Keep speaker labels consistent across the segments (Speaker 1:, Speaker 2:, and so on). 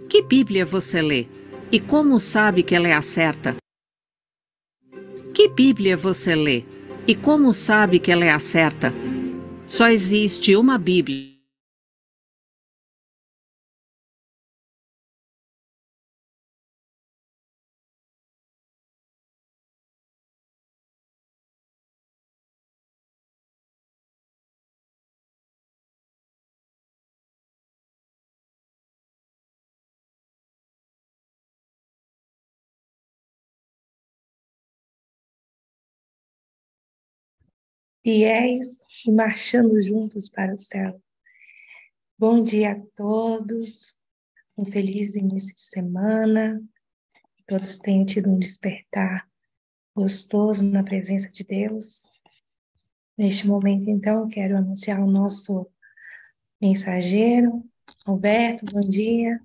Speaker 1: Que Bíblia você lê? E como sabe que ela é a certa? Que Bíblia você lê? E como sabe que ela é a certa? Só existe uma Bíblia.
Speaker 2: Fiéis e marchando juntos para o céu. Bom dia a todos, um feliz início de semana, todos tenham tido um despertar gostoso na presença de Deus. Neste momento, então, quero anunciar o nosso mensageiro, Alberto, bom dia.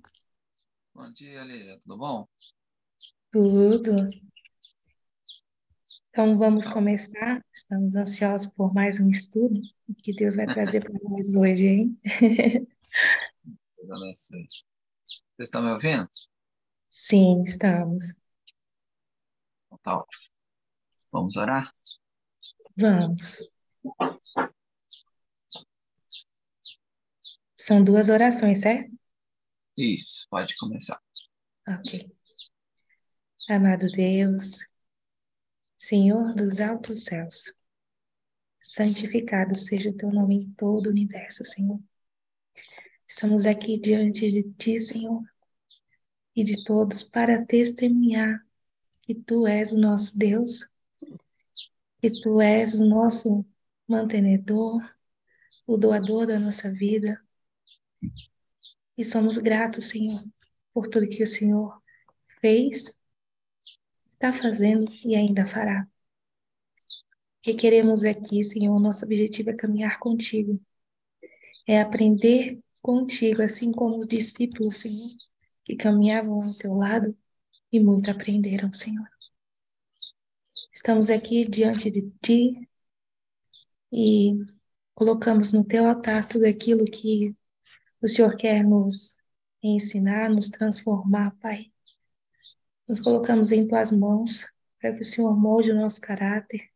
Speaker 3: Bom dia, Lília, tudo bom?
Speaker 2: Tudo. Então, vamos começar, estamos ansiosos por mais um estudo, que Deus vai trazer para nós hoje, hein?
Speaker 3: Vocês estão me ouvindo?
Speaker 2: Sim, estamos.
Speaker 3: Então, tá ótimo. Vamos orar?
Speaker 2: Vamos. São duas orações, certo?
Speaker 3: Isso, pode começar.
Speaker 2: Ok. Amado Deus, Senhor dos altos céus, santificado seja o teu nome em todo o universo, Senhor. Estamos aqui diante de ti, Senhor, e de todos para testemunhar que tu és o nosso Deus, que tu és o nosso mantenedor, o doador da nossa vida. E somos gratos, Senhor, por tudo que o Senhor fez, está fazendo e ainda fará. O que queremos aqui, Senhor, nosso objetivo é caminhar contigo, é aprender contigo, assim como os discípulos, Senhor, que caminhavam ao teu lado e muito aprenderam, Senhor. Estamos aqui diante de ti e colocamos no teu altar tudo aquilo que o Senhor quer nos ensinar, nos transformar, Pai. Nos colocamos em tuas mãos para que o Senhor molde o nosso caráter.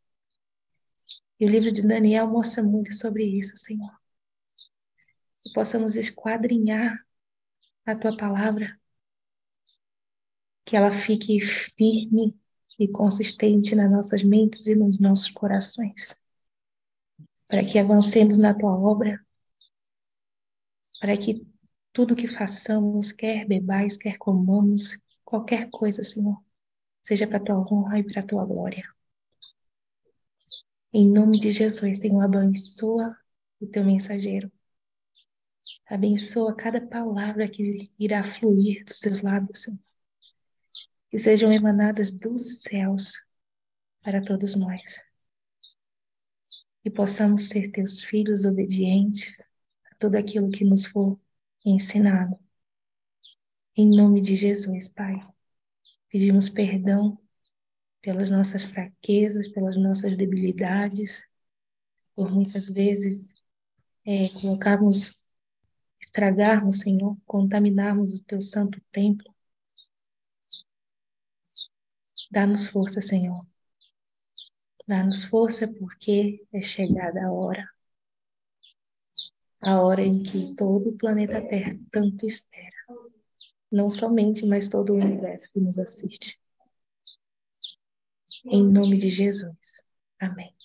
Speaker 2: E o livro de Daniel mostra muito sobre isso, Senhor. Que possamos esquadrinhar a tua palavra, que ela fique firme e consistente nas nossas mentes e nos nossos corações, para que avancemos na tua obra, para que tudo que façamos, quer bebais, quer comamos, qualquer coisa, Senhor, seja para a tua honra e para a tua glória. Em nome de Jesus, Senhor, abençoa o teu mensageiro. Abençoa cada palavra que irá fluir dos teus lábios, Senhor. Que sejam emanadas dos céus para todos nós. E possamos ser teus filhos obedientes a tudo aquilo que nos for ensinado. Em nome de Jesus, Pai, pedimos perdão pelas nossas fraquezas, pelas nossas debilidades, por muitas vezes estragarmos, Senhor, contaminarmos o teu santo templo. Dá-nos força, Senhor. Dá-nos força porque é chegada a hora em que todo o planeta Terra tanto espera. Não somente, mas todo o universo que nos assiste. Em nome de Jesus. Amém.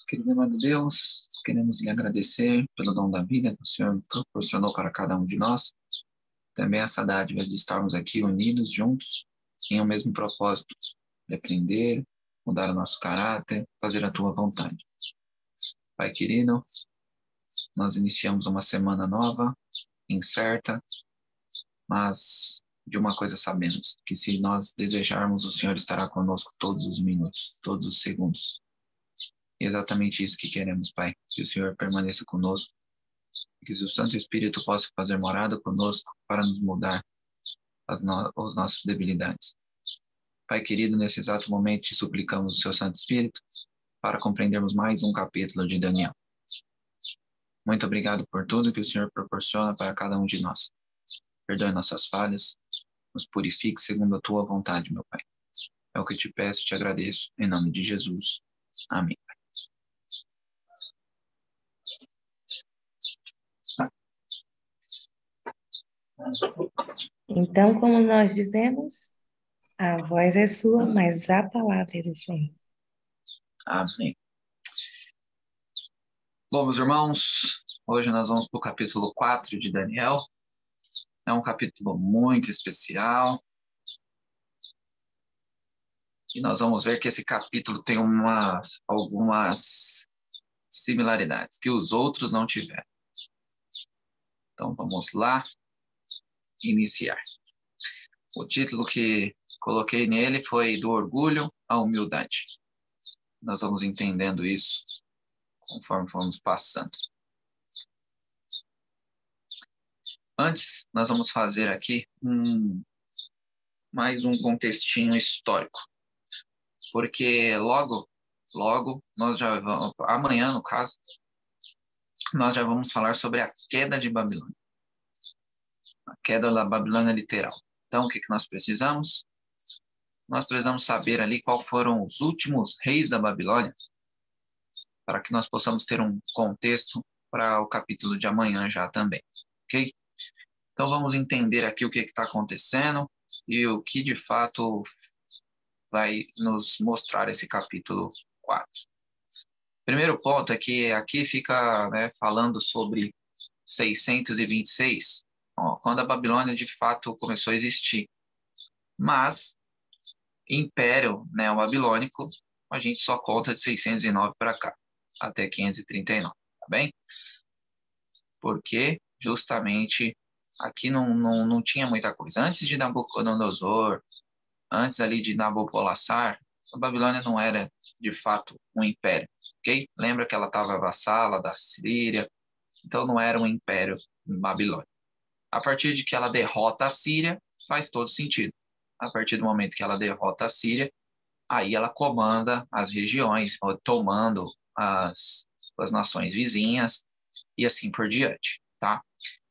Speaker 3: Querido amado Deus, queremos lhe agradecer pelo dom da vida que o Senhor proporcionou para cada um de nós. Também essa dádiva de estarmos aqui unidos, juntos, em um mesmo propósito, de aprender, mudar o nosso caráter, fazer a tua vontade. Pai querido, nós iniciamos uma semana nova, incerta, mas de uma coisa sabemos, que se nós desejarmos, o Senhor estará conosco todos os minutos, todos os segundos. E é exatamente isso que queremos, Pai, que o Senhor permaneça conosco, que o Santo Espírito possa fazer morada conosco para nos mudar as nossas debilidades. Pai querido, nesse exato momento te suplicamos o seu Santo Espírito para compreendermos mais um capítulo de Daniel. Muito obrigado por tudo que o Senhor proporciona para cada um de nós. perdoe nossas falhas, nos purifique segundo a tua vontade, meu Pai. É o que eu te peço e te agradeço, em nome de Jesus. Amém.
Speaker 2: Então, como nós dizemos, a voz é sua, mas a palavra é do Senhor.
Speaker 3: Amém. Bom, meus irmãos, hoje nós vamos para o capítulo 4 de Daniel. É um capítulo muito especial. E nós vamos ver que esse capítulo tem algumas similaridades que os outros não tiveram. Então, vamos lá iniciar. O título que coloquei nele foi Do Orgulho à Humildade. Nós vamos entendendo isso conforme vamos passando. Antes, nós vamos fazer aqui mais um contextinho histórico. Porque logo, nós já vamos, amanhã, no caso, nós já vamos falar sobre a queda de Babilônia. A queda da Babilônia literal. Então, o que nós precisamos? Nós precisamos saber ali qual foram os últimos reis da Babilônia, para que nós possamos ter um contexto para o capítulo de amanhã já também, ok? Então vamos entender aqui o que está acontecendo e o que de fato vai nos mostrar esse capítulo 4. Primeiro ponto é que aqui fica falando sobre 626, quando a Babilônia de fato começou a existir. Mas Império Neobabilônico, a gente só conta de 609 para cá, até 539, tá bem? Porque justamente aqui não tinha muita coisa. Antes de Nabucodonosor, antes ali de Nabopolassar, a Babilônia não era de fato um império, ok? Lembra que ela estava vassala da Síria, então não era um império babilônico. A partir de que ela derrota a Síria, faz todo sentido. A partir do momento que ela derrota a Síria, aí ela comanda as regiões, tomando as nações vizinhas e assim por diante, tá?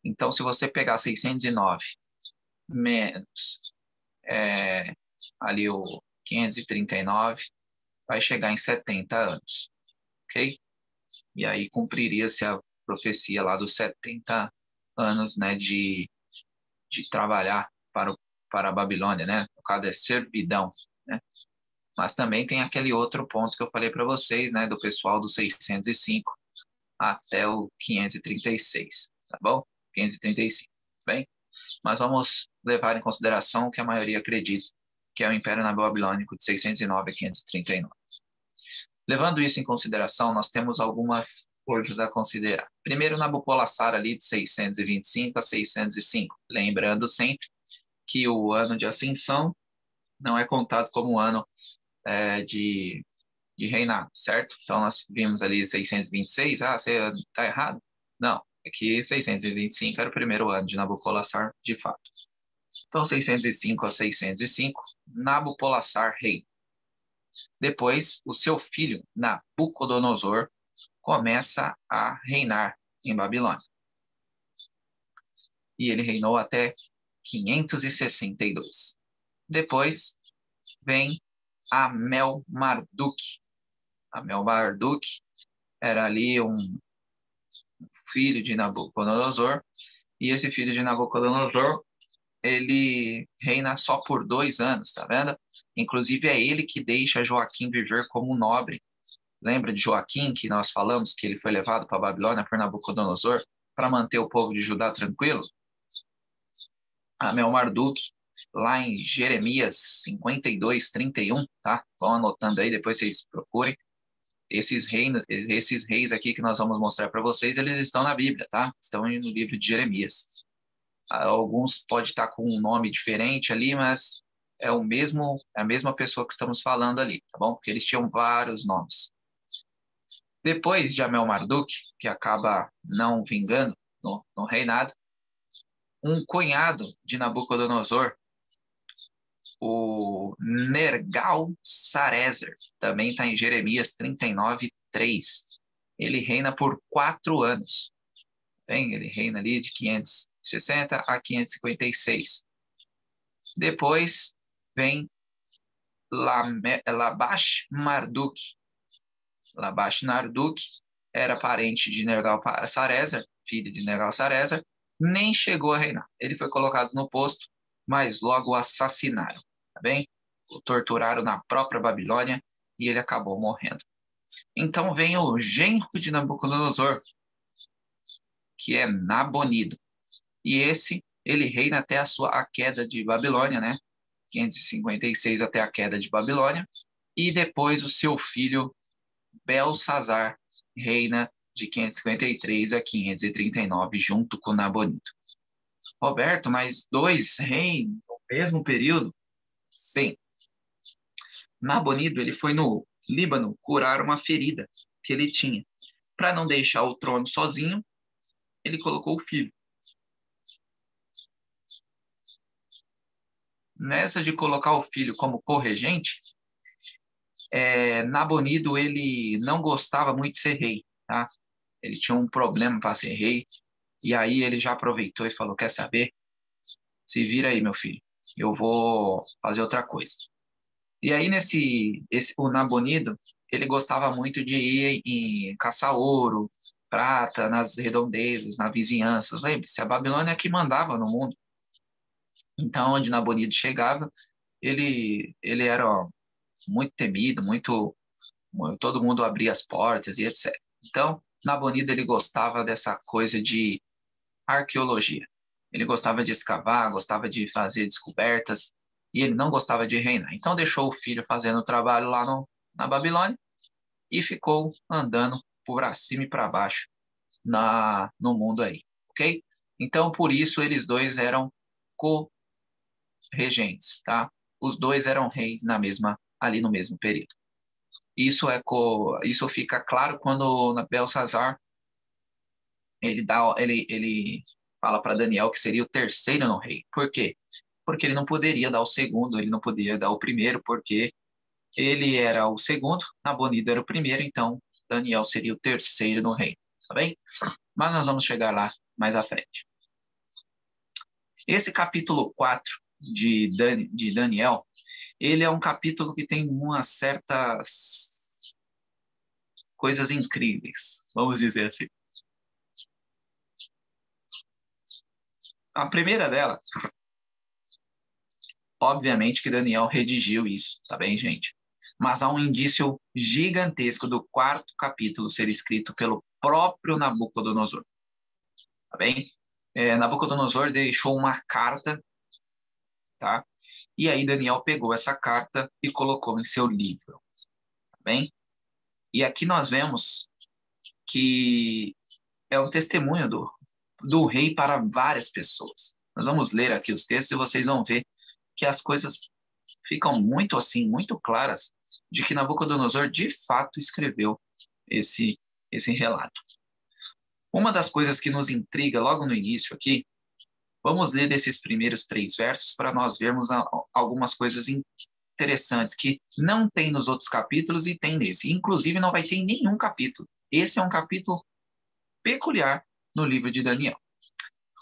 Speaker 3: Então, se você pegar 609 menos ali o 539, vai chegar em 70 anos, ok? E aí cumpriria-se a profecia lá dos 70 anos, de trabalhar para a Babilônia, No caso é servidão, Mas também tem aquele outro ponto que eu falei para vocês, do pessoal do 605 até o 536, tá bom? 535, bem? Mas vamos levar em consideração o que a maioria acredita, que é o Império Babilônico de 609 a 539. Levando isso em consideração, nós temos algumas coisas a considerar. Primeiro, Nabopolassar ali de 625 a 605. Lembrando sempre que o ano de ascensão não é contado como ano de reinado, certo? Então, nós vimos ali 626, você está errado? Não, é que 625 era o primeiro ano de Nabopolassar, de fato. Então, 605 a 605, Nabopolassar rei. Depois, o seu filho, Nabucodonosor, começa a reinar em Babilônia. E ele reinou até 562. Depois, vem Amel-Marduk. Amel-Marduk era ali um filho de Nabucodonosor, e esse filho de Nabucodonosor, ele reina só por 2 anos, tá vendo? Inclusive é ele que deixa Joaquim viver como nobre. Lembra de Joaquim, que nós falamos que ele foi levado para a Babilônia por Nabucodonosor para manter o povo de Judá tranquilo? Amel-Marduk, lá em Jeremias 52, 31, tá? Vão anotando aí, depois vocês procurem. Esses reis aqui que nós vamos mostrar para vocês, eles estão na Bíblia, tá? Estão no livro de Jeremias. Alguns podem estar com um nome diferente ali, mas é a mesma pessoa que estamos falando ali, tá bom? Porque eles tinham vários nomes. Depois de Amel-Marduk, que acaba não vingando no reinado, um cunhado de Nabucodonosor, o Nergal-Sarezer, também está em Jeremias 39, 3. Ele reina por 4 anos. Ele reina ali de 560 a 556. Depois vem Labash Marduk. Labash Marduk era parente de Nergal-Sarezer, filho de Nergal-Sarezer, nem chegou a reinar. Ele foi colocado no posto, mas logo o assassinaram, tá bem? O torturaram na própria Babilônia e ele acabou morrendo. Então vem o genro de Nabucodonosor, que é Nabonido. E ele reina até a queda de Babilônia, né? 556 até a queda de Babilônia. E depois o seu filho Belsazar reina de 553 a 539, junto com Nabonido. Roberto, mas 2 reinos no mesmo período? Sim. Nabonido, ele foi no Líbano curar uma ferida que ele tinha. Para não deixar o trono sozinho, ele colocou o filho. Nessa de colocar o filho como corregente, Nabonido, ele não gostava muito de ser rei, tá? Ele tinha um problema para ser rei, e aí ele já aproveitou e falou, quer saber? Se vira aí, meu filho, eu vou fazer outra coisa. E aí, o Nabonido, ele gostava muito de ir e caçar ouro, prata, nas redondezas, nas vizinhanças. Lembre-se, a Babilônia é que mandava no mundo. Então, onde Nabonido chegava, ele era muito temido, todo mundo abria as portas e etc. Então, Nabonido, ele gostava dessa coisa de arqueologia. Ele gostava de escavar, gostava de fazer descobertas, e ele não gostava de reinar. Então, deixou o filho fazendo o trabalho lá na Babilônia e ficou andando por cima e para baixo no mundo aí, ok? Então, por isso, eles dois eram co-regentes, tá? Os dois eram reis ali no mesmo período. Isso fica claro quando Belsazar ele fala para Daniel que seria o terceiro no rei. Por quê? Porque ele não poderia dar o segundo, ele não poderia dar o primeiro, porque ele era o segundo, Nabonido era o primeiro, então Daniel seria o terceiro no rei, tá bem? Mas nós vamos chegar lá mais à frente. Esse capítulo 4 de Daniel, ele é um capítulo que tem umas certas coisas incríveis, vamos dizer assim. A primeira dela, obviamente que Daniel redigiu isso, tá bem, gente? Mas há um indício gigantesco do 4º capítulo ser escrito pelo próprio Nabucodonosor, tá bem? Nabucodonosor deixou uma carta, tá? E aí Daniel pegou essa carta e colocou em seu livro, tá bem? E aqui nós vemos que é um testemunho do rei para várias pessoas. Nós vamos ler aqui os textos e vocês vão ver que as coisas ficam muito assim, muito claras de que Nabucodonosor de fato escreveu esse relato. Uma das coisas que nos intriga logo no início aqui, vamos ler desses primeiros 3 versos para nós vermos algumas coisas interessantes que não tem nos outros capítulos e tem nesse. Inclusive não vai ter em nenhum capítulo. Esse é um capítulo peculiar no livro de Daniel.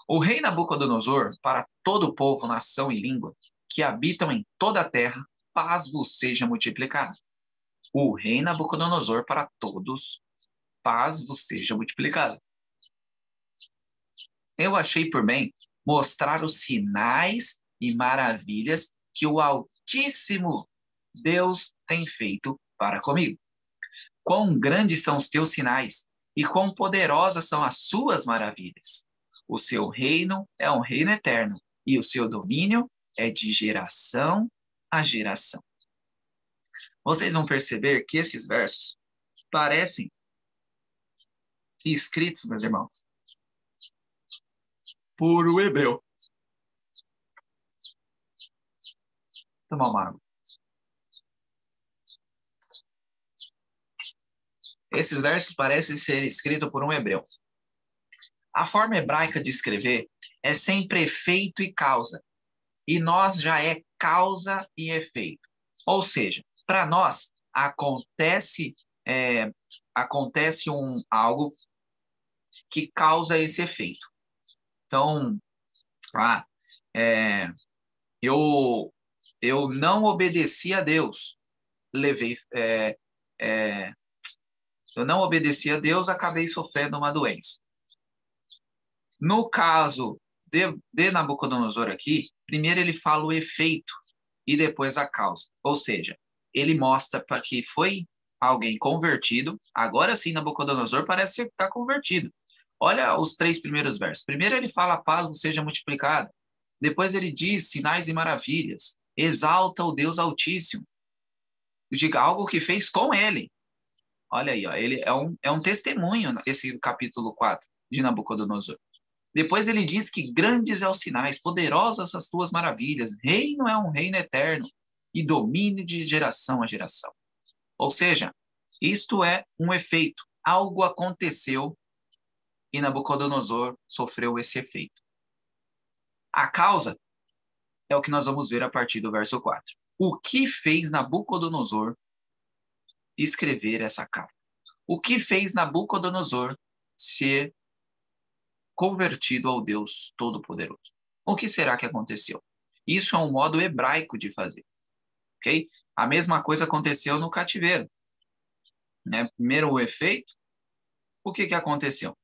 Speaker 3: O rei Nabucodonosor, para todo o povo, nação e língua, que habitam em toda a terra, paz vos seja multiplicada. O rei Nabucodonosor, para todos, paz vos seja multiplicada. Eu achei por bem mostrar os sinais e maravilhas que o Altíssimo Deus tem feito para comigo. Quão grandes são os teus sinais e quão poderosas são as suas maravilhas. O seu reino é um reino eterno e o seu domínio é de geração a geração. Vocês vão perceber que esses versos parecem escritos, meus irmãos, por o hebreu. Tomar uma água. Esses versos parecem ser escritos por um hebreu. A forma hebraica de escrever é sempre efeito e causa. E nós já é causa e efeito. Ou seja, para nós acontece algo que causa esse efeito. Então, Ah, é, eu não obedeci a Deus, levei, eu não obedeci a Deus, acabei sofrendo uma doença. No caso de Nabucodonosor aqui, primeiro ele fala o efeito e depois a causa. Ou seja, ele mostra para que foi alguém convertido. Agora sim, Nabucodonosor parece estar convertido. Olha os 3 primeiros versos. Primeiro ele fala: a paz vos seja multiplicada. Depois ele diz sinais e maravilhas. Exalta o Deus Altíssimo. Diga algo que fez com ele. Olha aí, ó, ele é um testemunho, esse capítulo 4 de Nabucodonosor. Depois ele diz que grandes é os sinais, poderosas as tuas maravilhas, reino é um reino eterno e domínio de geração a geração. Ou seja, isto é um efeito. Algo aconteceu e Nabucodonosor sofreu esse efeito. A causa é o que nós vamos ver a partir do verso 4. O que fez Nabucodonosor escrever essa carta? O que fez Nabucodonosor ser convertido ao Deus Todo-Poderoso? O que será que aconteceu? Isso é um modo hebraico de fazer. Ok? A mesma coisa aconteceu no cativeiro. Né? Primeiro o efeito, o que aconteceu?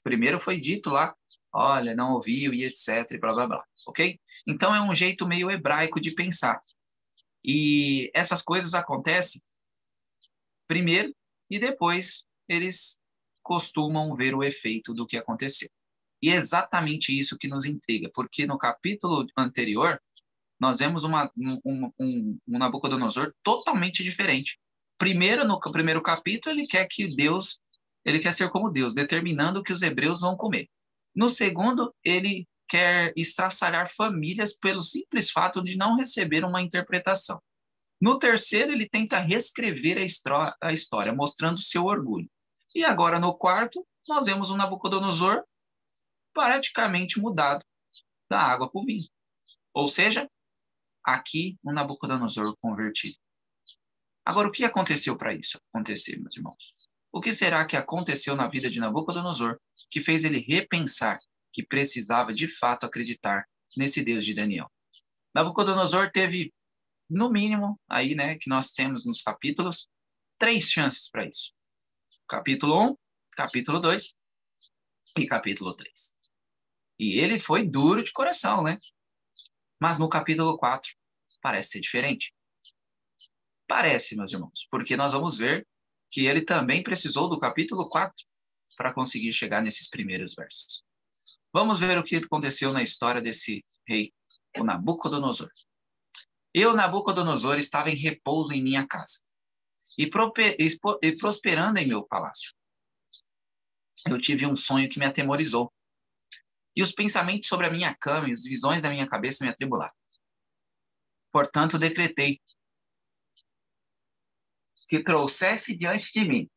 Speaker 3: Primeiro foi dito lá, olha, não ouviu e etc, e blá blá blá, ok? Então é um jeito meio hebraico de pensar. E essas coisas acontecem primeiro e depois eles costumam ver o efeito do que aconteceu. E é exatamente isso que nos intriga, porque no capítulo anterior nós vemos um Nabucodonosor totalmente diferente. Primeiro, no primeiro capítulo, ele quer ser como Deus, determinando o que os hebreus vão comer. No segundo, ele quer estraçalhar famílias pelo simples fato de não receber uma interpretação. No terceiro, ele tenta reescrever a história, mostrando seu orgulho. E agora, no quarto, nós vemos um Nabucodonosor praticamente mudado da água para o vinho. Ou seja, aqui um Nabucodonosor convertido. Agora, o que aconteceu para isso acontecer, meus irmãos? O que será que aconteceu na vida de Nabucodonosor que fez ele repensar que precisava de fato acreditar nesse Deus de Daniel? Nabucodonosor teve, no mínimo, aí, né, que nós temos nos capítulos, 3 chances para isso. Capítulo 1, capítulo 2 e capítulo 3. E ele foi duro de coração, né? Mas no capítulo 4 parece ser diferente. Parece, meus irmãos, porque nós vamos ver que ele também precisou do capítulo 4 para conseguir chegar nesses primeiros versos. Vamos ver o que aconteceu na história desse rei, o Nabucodonosor. Eu, Nabucodonosor, estava em repouso em minha casa e prosperando em meu palácio. Eu tive um sonho que me atemorizou, e os pensamentos sobre a minha cama e as visões da minha cabeça me atribularam. Portanto, decretei que trouxesse diante de mim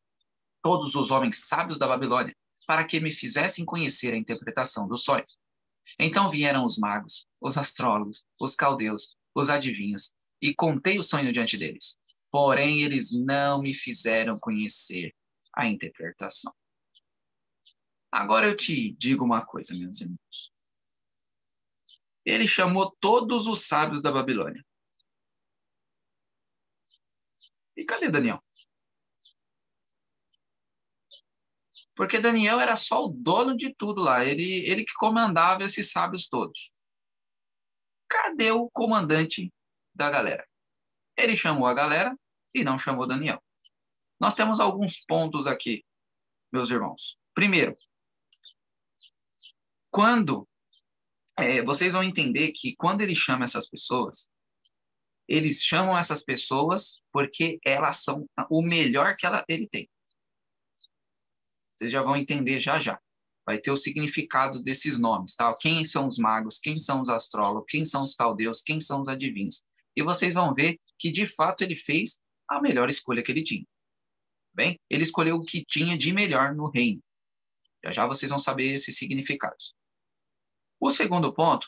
Speaker 3: todos os homens sábios da Babilônia, para que me fizessem conhecer a interpretação do sonho. Então vieram os magos, os astrólogos, os caldeus, os adivinhos, e contei o sonho diante deles. Porém, eles não me fizeram conhecer a interpretação. Agora eu te digo uma coisa, meus irmãos. Ele chamou todos os sábios da Babilônia. E cadê Daniel? Porque Daniel era só o dono de tudo lá. Ele que comandava esses sábios todos. Cadê o comandante da galera? Ele chamou a galera e não chamou Daniel. Nós temos alguns pontos aqui, meus irmãos. Primeiro, vocês vão entender que quando ele chama essas pessoas, eles chamam essas pessoas porque elas são o melhor que ele tem. Vocês já vão entender já já. Vai ter os significados desses nomes, tá? Quem são os magos, quem são os astrólogos, quem são os caldeus, quem são os adivinhos. E vocês vão ver que, de fato, ele fez a melhor escolha que ele tinha. Bem, ele escolheu o que tinha de melhor no reino. Já já vocês vão saber esses significados. O segundo ponto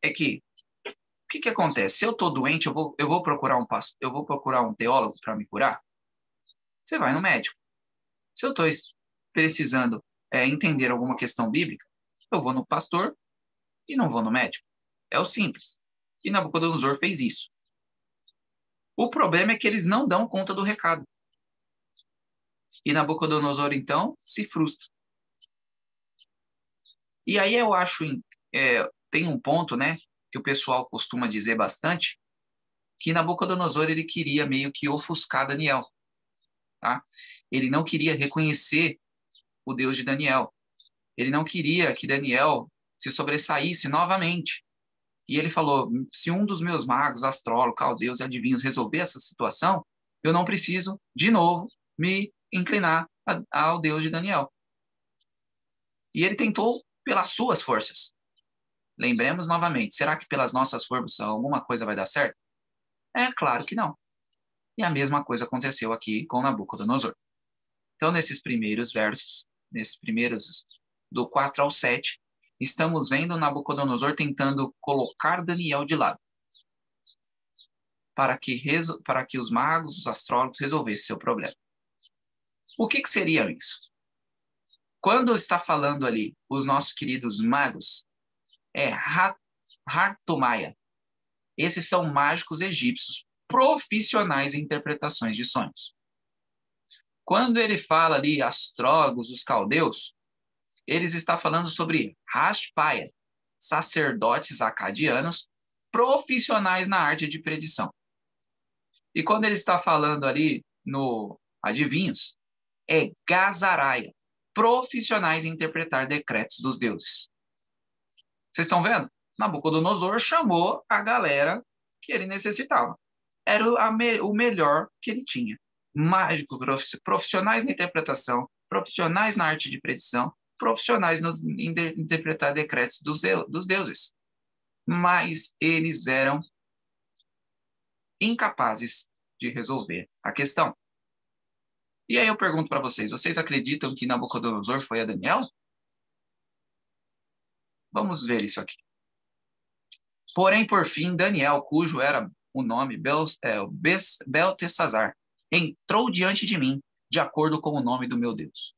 Speaker 3: é que, o que acontece? Se eu estou doente, eu vou procurar um teólogo para me curar? Você vai no médico. Se eu estou precisando entender alguma questão bíblica, eu vou no pastor e não vou no médico. É o simples. E Nabucodonosor fez isso. O problema é que eles não dão conta do recado. E Nabucodonosor, então, se frustra. E aí eu acho, tem um ponto, né, que o pessoal costuma dizer bastante, que Nabucodonosor ele queria meio que ofuscar Daniel. Tá? Ele não queria reconhecer o Deus de Daniel. Ele não queria que Daniel se sobressaísse novamente. E ele falou, se um dos meus magos, astrólogos, caldeus e adivinhos resolver essa situação, eu não preciso, de novo, me inclinar ao Deus de Daniel. E ele tentou pelas suas forças. Lembremos novamente, será que pelas nossas forças alguma coisa vai dar certo? É claro que não. E a mesma coisa aconteceu aqui com Nabucodonosor. Então, nesses primeiros versos, nesses primeiros do 4 ao 7, estamos vendo Nabucodonosor tentando colocar Daniel de lado, para que os magos, os astrólogos resolvessem seu problema. O que seria isso? Quando está falando ali os nossos queridos magos, é Hartomaia. Esses são mágicos egípcios profissionais em interpretações de sonhos. Quando ele fala ali astrólogos, os caldeus, eles estão falando sobre Rashpaia, sacerdotes acadianos profissionais na arte de predição. E quando ele está falando ali no adivinhos, é Gazaraia, profissionais em interpretar decretos dos deuses. Vocês estão vendo? Nabucodonosor chamou a galera que ele necessitava. Era o melhor que ele tinha. Mágicos, profissionais na interpretação, profissionais na arte de predição, profissionais em interpretar decretos dos deuses. Mas eles eram incapazes de resolver a questão. E aí eu pergunto para vocês acreditam que Nabucodonosor foi a Daniel? Vamos ver isso aqui. Porém, por fim, Daniel, cujo era o nome Beltesazar, entrou diante de mim, de acordo com o nome do meu Deus.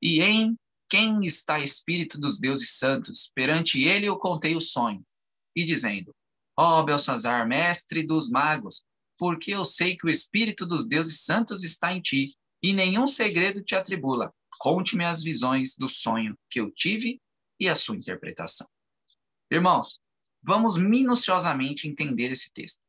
Speaker 3: E em quem está espírito dos deuses santos, perante ele eu contei o sonho, e dizendo, ó Beltesazar, mestre dos magos, porque eu sei que o espírito dos deuses santos está em ti, e nenhum segredo te atribula. Conte-me as visões do sonho que eu tive e a sua interpretação. Irmãos, vamos minuciosamente entender esse texto.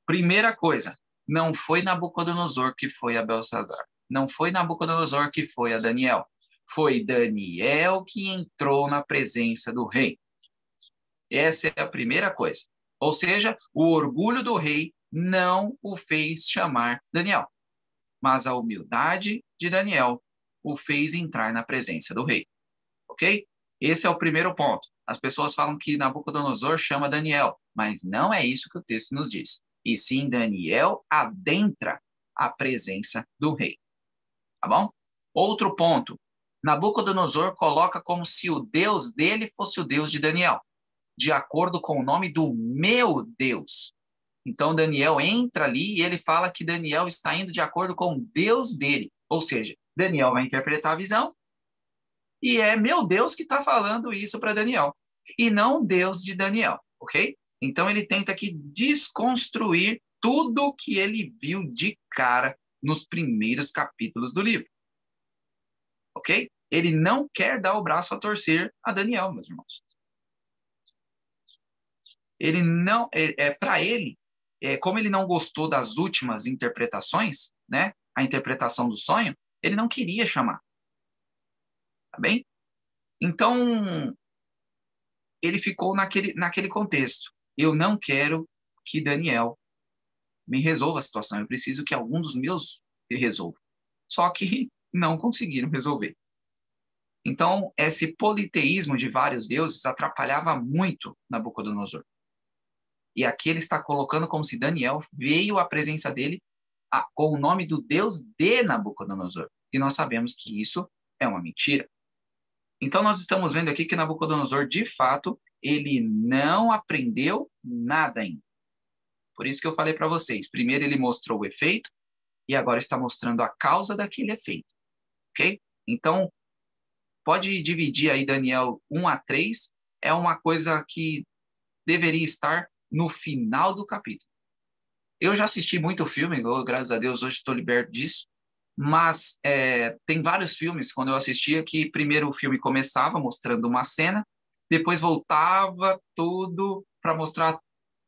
Speaker 3: Primeira coisa, não foi Nabucodonosor que foi a Beltesazar. Não foi Nabucodonosor que foi a Daniel. Foi Daniel que entrou na presença do rei. Essa é a primeira coisa. Ou seja, o orgulho do rei não o fez chamar Daniel, mas a humildade de Daniel o fez entrar na presença do rei. Ok? Esse é o primeiro ponto. As pessoas falam que Nabucodonosor chama Daniel, mas não é isso que o texto nos diz. E sim, Daniel adentra a presença do rei. Tá bom? Outro ponto. Nabucodonosor coloca como se o Deus dele fosse o Deus de Daniel, de acordo com o nome do meu Deus. Então, Daniel entra ali e ele fala que Daniel está indo de acordo com o Deus dele. Ou seja, Daniel vai interpretar a visão e é meu Deus que está falando isso para Daniel, e não o Deus de Daniel, ok? Então, ele tenta aqui desconstruir tudo que ele viu de cara nos primeiros capítulos do livro, ok? Ele não quer dar o braço a torcer a Daniel, meus irmãos. Ele não, para ele, como ele não gostou das últimas interpretações, né, a interpretação do sonho, ele não queria chamar. Tá bem? Então, ele ficou naquele contexto. Eu não quero que Daniel me resolva a situação, eu preciso que algum dos meus resolva. Só que não conseguiram resolver. Então, esse politeísmo de vários deuses atrapalhava muito Nabucodonosor. E aqui ele está colocando como se Daniel veio à presença dele com o nome do Deus de Nabucodonosor. E nós sabemos que isso é uma mentira. Então, nós estamos vendo aqui que Nabucodonosor, de fato, ele não aprendeu nada ainda. Por isso que eu falei para vocês, primeiro ele mostrou o efeito e agora está mostrando a causa daquele efeito. Ok? Então, Pode dividir aí Daniel 1 a 3, é uma coisa que deveria estar no final do capítulo. Eu já assisti muito filme, graças a Deus hoje estou liberto disso, mas tem vários filmes, quando eu assistia, que primeiro o filme começava mostrando uma cena, depois voltava tudo para mostrar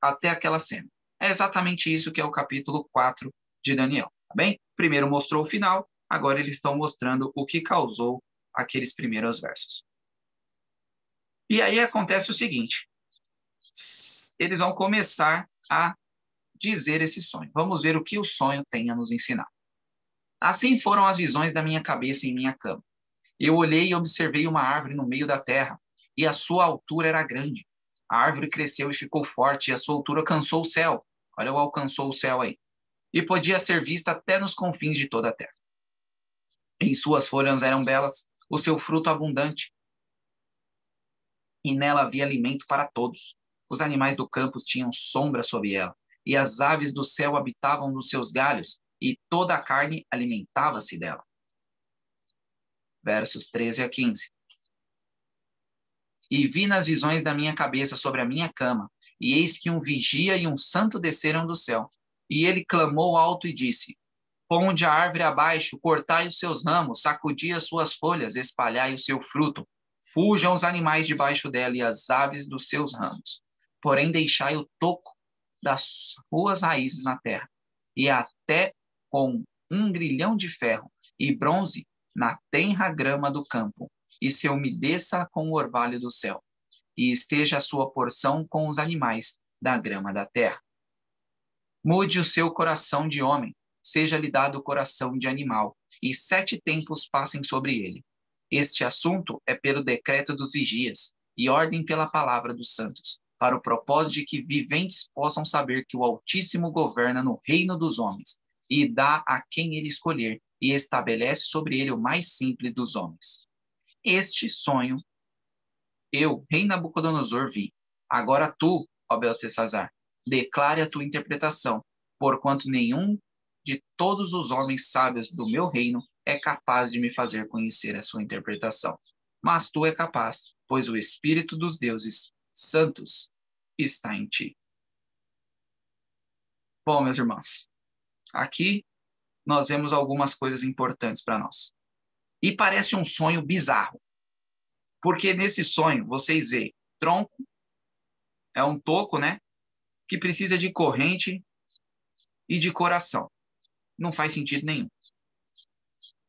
Speaker 3: até aquela cena. É exatamente isso que é o capítulo 4 de Daniel, tá bem? Primeiro mostrou o final, agora eles estão mostrando o que causou aqueles primeiros versos. E aí acontece o seguinte, eles vão começar a dizer esse sonho. Vamos ver o que o sonho tem a nos ensinar. Assim foram as visões da minha cabeça em minha cama. Eu olhei e observei uma árvore no meio da terra, e a sua altura era grande. A árvore cresceu e ficou forte, e a sua altura alcançou o céu. Olha, o alcançou o céu aí. E podia ser vista até nos confins de toda a terra. Em suas folhas eram belas, o seu fruto abundante, e nela havia alimento para todos. Os animais do campo tinham sombra sob ela, e as aves do céu habitavam nos seus galhos, e toda a carne alimentava-se dela. Versos 13 a 15. E vi nas visões da minha cabeça sobre a minha cama, e eis que um vigia e um santo desceram do céu. E ele clamou alto e disse: Ponde a árvore abaixo, cortai os seus ramos, sacudi as suas folhas, espalhai o seu fruto. Fujam os animais debaixo dela e as aves dos seus ramos. Porém deixai o toco das suas raízes na terra, e até com um grilhão de ferro e bronze na tenra grama do campo, e se umedeça com o orvalho do céu, e esteja a sua porção com os animais da grama da terra. Mude o seu coração de homem, seja-lhe dado o coração de animal, e 7 tempos passem sobre ele. Este assunto é pelo decreto dos vigias, e ordem pela palavra dos santos, para o propósito de que viventes possam saber que o Altíssimo governa no reino dos homens, e dá a quem ele escolher, e estabelece sobre ele o mais simples dos homens. Este sonho eu, rei Nabucodonosor, vi. Agora tu, ó Beltesazar, declare a tua interpretação, porquanto nenhum de todos os homens sábios do meu reino é capaz de me fazer conhecer a sua interpretação. Mas tu é capaz, pois o Espírito dos deuses santos está em ti. Bom, meus irmãos, aqui nós vemos algumas coisas importantes para nós. E parece um sonho bizarro, porque nesse sonho vocês veem tronco, é um toco, né? Que precisa de corrente e de coração. Não faz sentido nenhum.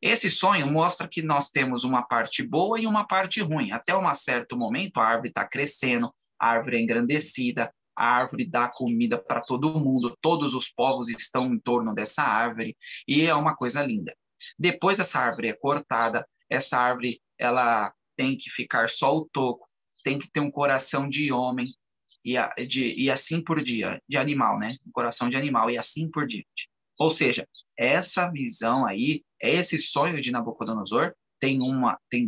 Speaker 3: Esse sonho mostra que nós temos uma parte boa e uma parte ruim. Até um certo momento, a árvore está crescendo, a árvore é engrandecida, a árvore dá comida para todo mundo, todos os povos estão em torno dessa árvore, e é uma coisa linda. Depois essa árvore é cortada, essa árvore ela tem que ficar só o toco, tem que ter um coração de homem, e assim por diante, de animal, né? Um coração de animal, e assim por diante. Ou seja, essa visão aí, esse sonho de Nabucodonosor, tem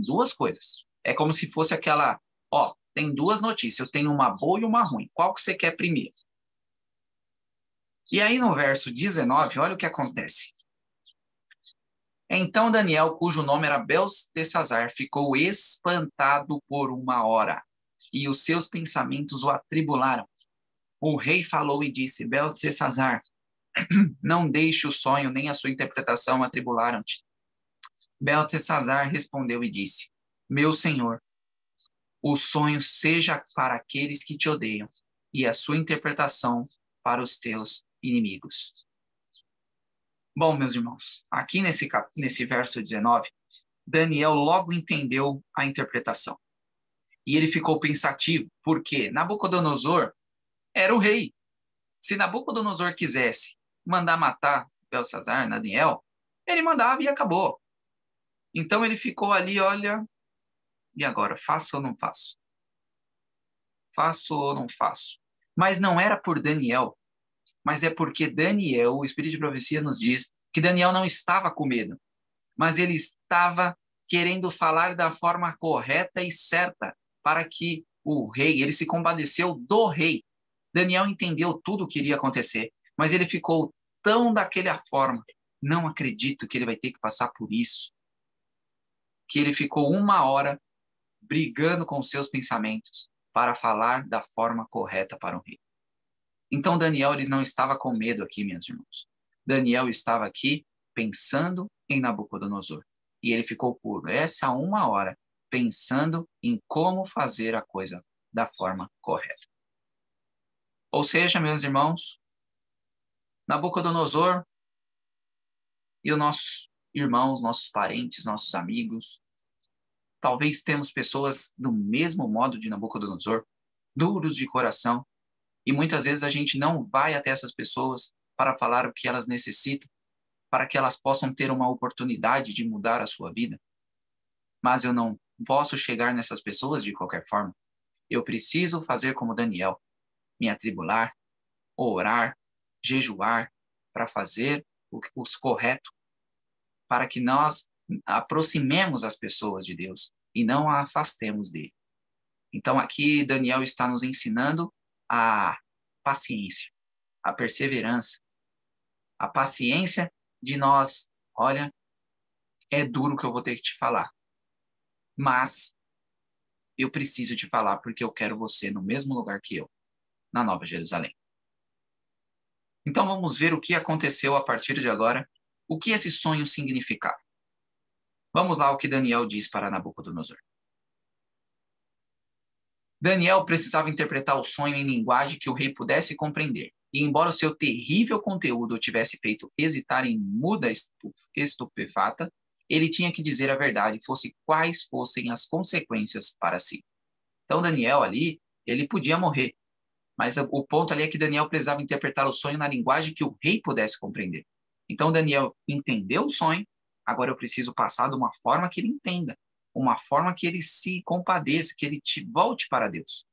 Speaker 3: duas coisas. É como se fosse aquela, ó, tem duas notícias, eu tenho uma boa e uma ruim. Qual que você quer primeiro? E aí no verso 19, olha o que acontece. Então Daniel, cujo nome era Beltesazar, ficou espantado por 1 hora, e os seus pensamentos o atribularam. O rei falou e disse: Beltesazar, não deixe o sonho nem a sua interpretação atribularam-te. Beltesazar respondeu e disse: Meu senhor, o sonho seja para aqueles que te odeiam, e a sua interpretação para os teus inimigos. Bom, meus irmãos, aqui nesse verso 19, Daniel logo entendeu a interpretação. E ele ficou pensativo, porque Nabucodonosor era o rei. Se Nabucodonosor quisesse mandar matar Beltesazar, Daniel, ele mandava e acabou. Então ele ficou ali, olha, e agora, faço ou não faço? Faço ou não faço? Mas não era por Daniel, mas é porque Daniel, o Espírito de Profecia nos diz que Daniel não estava com medo, mas ele estava querendo falar da forma correta e certa para que o rei, ele se compadeceu do rei. Daniel entendeu tudo o que iria acontecer, mas ele ficou tão daquela forma, não acredito que ele vai ter que passar por isso. que ele ficou 1 hora brigando com seus pensamentos para falar da forma correta para o rei. Então Daniel ele não estava com medo aqui, meus irmãos. Daniel estava aqui pensando em Nabucodonosor. E ele ficou por essa 1 hora pensando em como fazer a coisa da forma correta. Ou seja, meus irmãos, Nabucodonosor e os nossos irmãos, nossos parentes, nossos amigos, talvez temos pessoas do mesmo modo de Nabucodonosor, duros de coração, e muitas vezes a gente não vai até essas pessoas para falar o que elas necessitam, para que elas possam ter uma oportunidade de mudar a sua vida. Mas eu não posso chegar nessas pessoas de qualquer forma. Eu preciso fazer como Daniel, me atribular, orar, jejuar, para fazer o correto, para que nós aproximemos as pessoas de Deus e não a afastemos dele. Então aqui Daniel está nos ensinando a paciência, a perseverança, a paciência de nós, olha, é duro que eu vou ter que te falar, mas eu preciso te falar porque eu quero você no mesmo lugar que eu, na Nova Jerusalém. Então vamos ver o que aconteceu a partir de agora, o que esse sonho significava. Vamos lá ao que Daniel diz para Nabucodonosor. Daniel precisava interpretar o sonho em linguagem que o rei pudesse compreender. E embora o seu terrível conteúdo o tivesse feito hesitar em muda estupefata, ele tinha que dizer a verdade, fosse quais fossem as consequências para si. Então Daniel ali, ele podia morrer. Mas o ponto ali é que Daniel precisava interpretar o sonho na linguagem que o rei pudesse compreender. Então Daniel entendeu o sonho, agora eu preciso passar de uma forma que ele entenda, uma forma que ele se compadeça, que ele volte para Deus.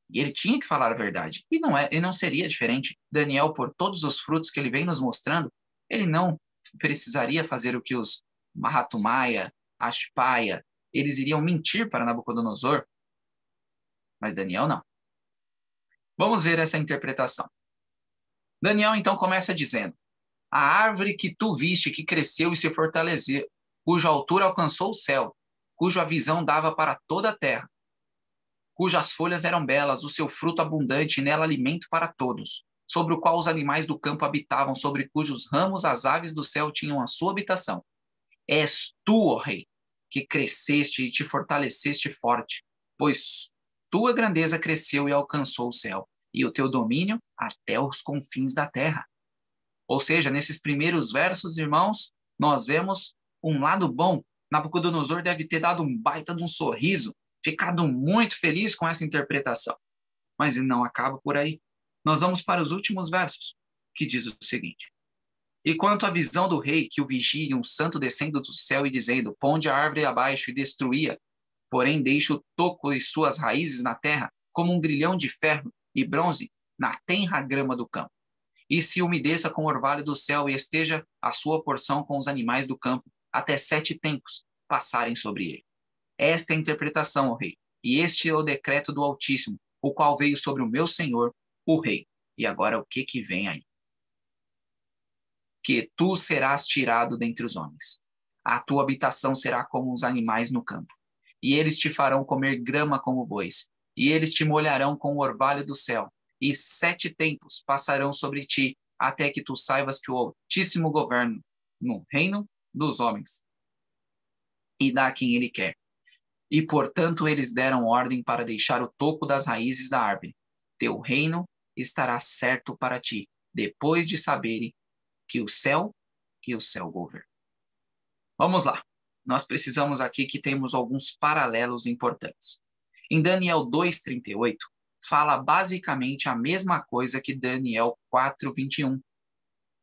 Speaker 3: E ele tinha que falar a verdade. E não seria diferente. Daniel, por todos os frutos que ele vem nos mostrando, ele não precisaria fazer o que os Mahatumaya, Ashpaya, eles iriam mentir para Nabucodonosor. Mas Daniel não. Vamos ver essa interpretação. Daniel então começa dizendo: a árvore que tu viste que cresceu e se fortaleceu, cuja altura alcançou o céu, cuja visão dava para toda a terra, cujas folhas eram belas, o seu fruto abundante, e nela alimento para todos, sobre o qual os animais do campo habitavam, sobre cujos ramos as aves do céu tinham a sua habitação. És tu, ó rei, que cresceste e te fortaleceste forte, pois tua grandeza cresceu e alcançou o céu, e o teu domínio até os confins da terra. Ou seja, nesses primeiros versos, irmãos, nós vemos um lado bom. Nabucodonosor deve ter dado um baita de um sorriso, ficado muito feliz com essa interpretação. Mas ele não acaba por aí. Nós vamos para os últimos versos, que diz o seguinte: e quanto à visão do rei, que o vigia um santo descendo do céu e dizendo, ponde a árvore abaixo e destruía, porém deixa o toco e suas raízes na terra, como um grilhão de ferro e bronze na tenra grama do campo. E se umedeça com o orvalho do céu e esteja a sua porção com os animais do campo, até 7 tempos passarem sobre ele. Esta é a interpretação, ó rei, e este é o decreto do Altíssimo, o qual veio sobre o meu senhor, o rei. E agora o que vem aí? Que tu serás tirado dentre os homens. A tua habitação será como os animais no campo. E eles te farão comer grama como bois. E eles te molharão com o orvalho do céu. E 7 tempos passarão sobre ti, até que tu saibas que o Altíssimo governa no reino dos homens e dá a quem ele quer. E, portanto, eles deram ordem para deixar o toco das raízes da árvore. Teu reino estará certo para ti, depois de saberem que o céu governa. Vamos lá. Nós precisamos aqui que temos alguns paralelos importantes. Em Daniel 2:38, fala basicamente a mesma coisa que Daniel 4:21.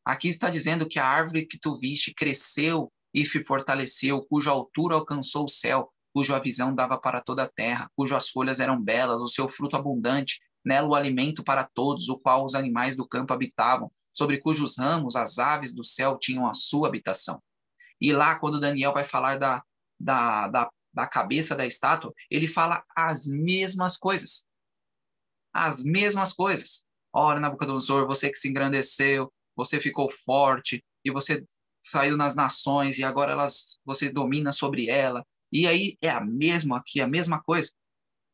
Speaker 3: Aqui está dizendo que a árvore que tu viste cresceu e se fortaleceu, cuja altura alcançou o céu, cuja visão dava para toda a terra, cujas folhas eram belas, o seu fruto abundante, nela o alimento para todos, o qual os animais do campo habitavam, sobre cujos ramos as aves do céu tinham a sua habitação. E lá, quando Daniel vai falar da cabeça da estátua, ele fala as mesmas coisas. As mesmas coisas. Ora, Nabucodonosor, você que se engrandeceu, você ficou forte, e você saiu nas nações e agora você domina sobre ela. E aí é aqui a mesma coisa.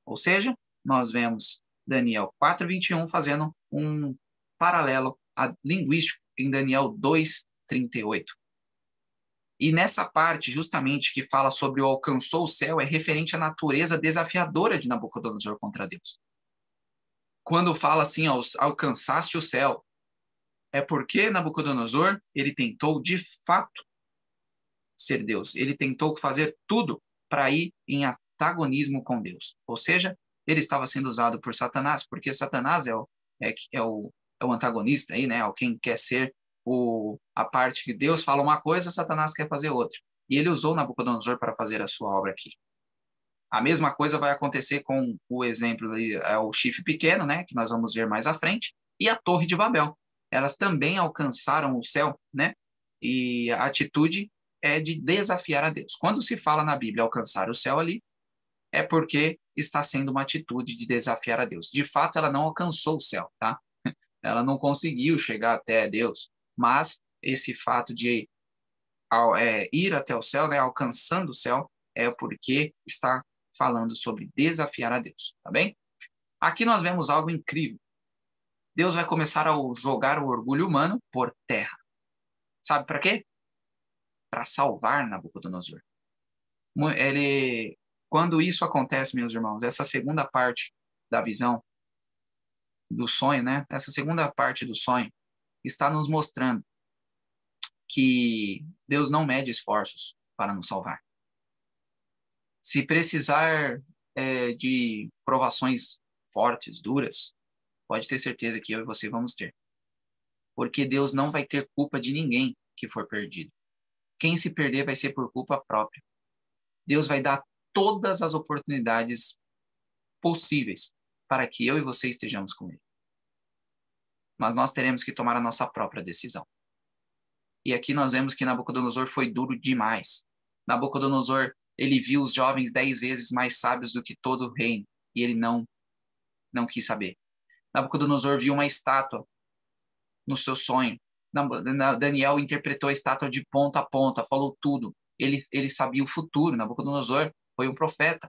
Speaker 3: Ou seja, nós vemos Daniel 4:21 fazendo um paralelo linguístico em Daniel 2:38. E nessa parte, justamente, que fala sobre o alcançou o céu, é referente à natureza desafiadora de Nabucodonosor contra Deus. Quando fala assim, alcançaste o céu, é porque Nabucodonosor, ele tentou de fato ser Deus. Ele tentou fazer tudo para ir em antagonismo com Deus. Ou seja, ele estava sendo usado por Satanás, porque Satanás é o antagonista aí, né? Quem quer ser a parte que Deus fala uma coisa, Satanás quer fazer outra. E ele usou Nabucodonosor para fazer a sua obra aqui. A mesma coisa vai acontecer com o exemplo ali, o chifre pequeno, né? Que nós vamos ver mais à frente, e a Torre de Babel. Elas também alcançaram o céu, né? E a atitude é de desafiar a Deus. Quando se fala na Bíblia alcançar o céu ali, é porque está sendo uma atitude de desafiar a Deus. De fato, ela não alcançou o céu, tá? Ela não conseguiu chegar até Deus, mas esse fato de ir até o céu, né, alcançando o céu, é porque está falando sobre desafiar a Deus, tá bem? Aqui nós vemos algo incrível. Deus vai começar a jogar o orgulho humano por terra. Sabe para quê? Para salvar Nabucodonosor. Quando isso acontece, meus irmãos, essa segunda parte da visão, do sonho, né? Essa segunda parte do sonho está nos mostrando que Deus não mede esforços para nos salvar. Se precisar de provações fortes, duras, pode ter certeza que eu e você vamos ter. Porque Deus não vai ter culpa de ninguém que for perdido. Quem se perder vai ser por culpa própria. Deus vai dar todas as oportunidades possíveis para que eu e você estejamos com Ele. Mas nós teremos que tomar a nossa própria decisão. E aqui nós vemos que Nabucodonosor foi duro demais. Nabucodonosor, ele viu os jovens 10 vezes mais sábios do que todo o reino, e ele não quis saber. Nabucodonosor viu uma estátua no seu sonho. Daniel interpretou a estátua de ponta a ponta, falou tudo. Ele sabia o futuro. Nabucodonosor foi um profeta.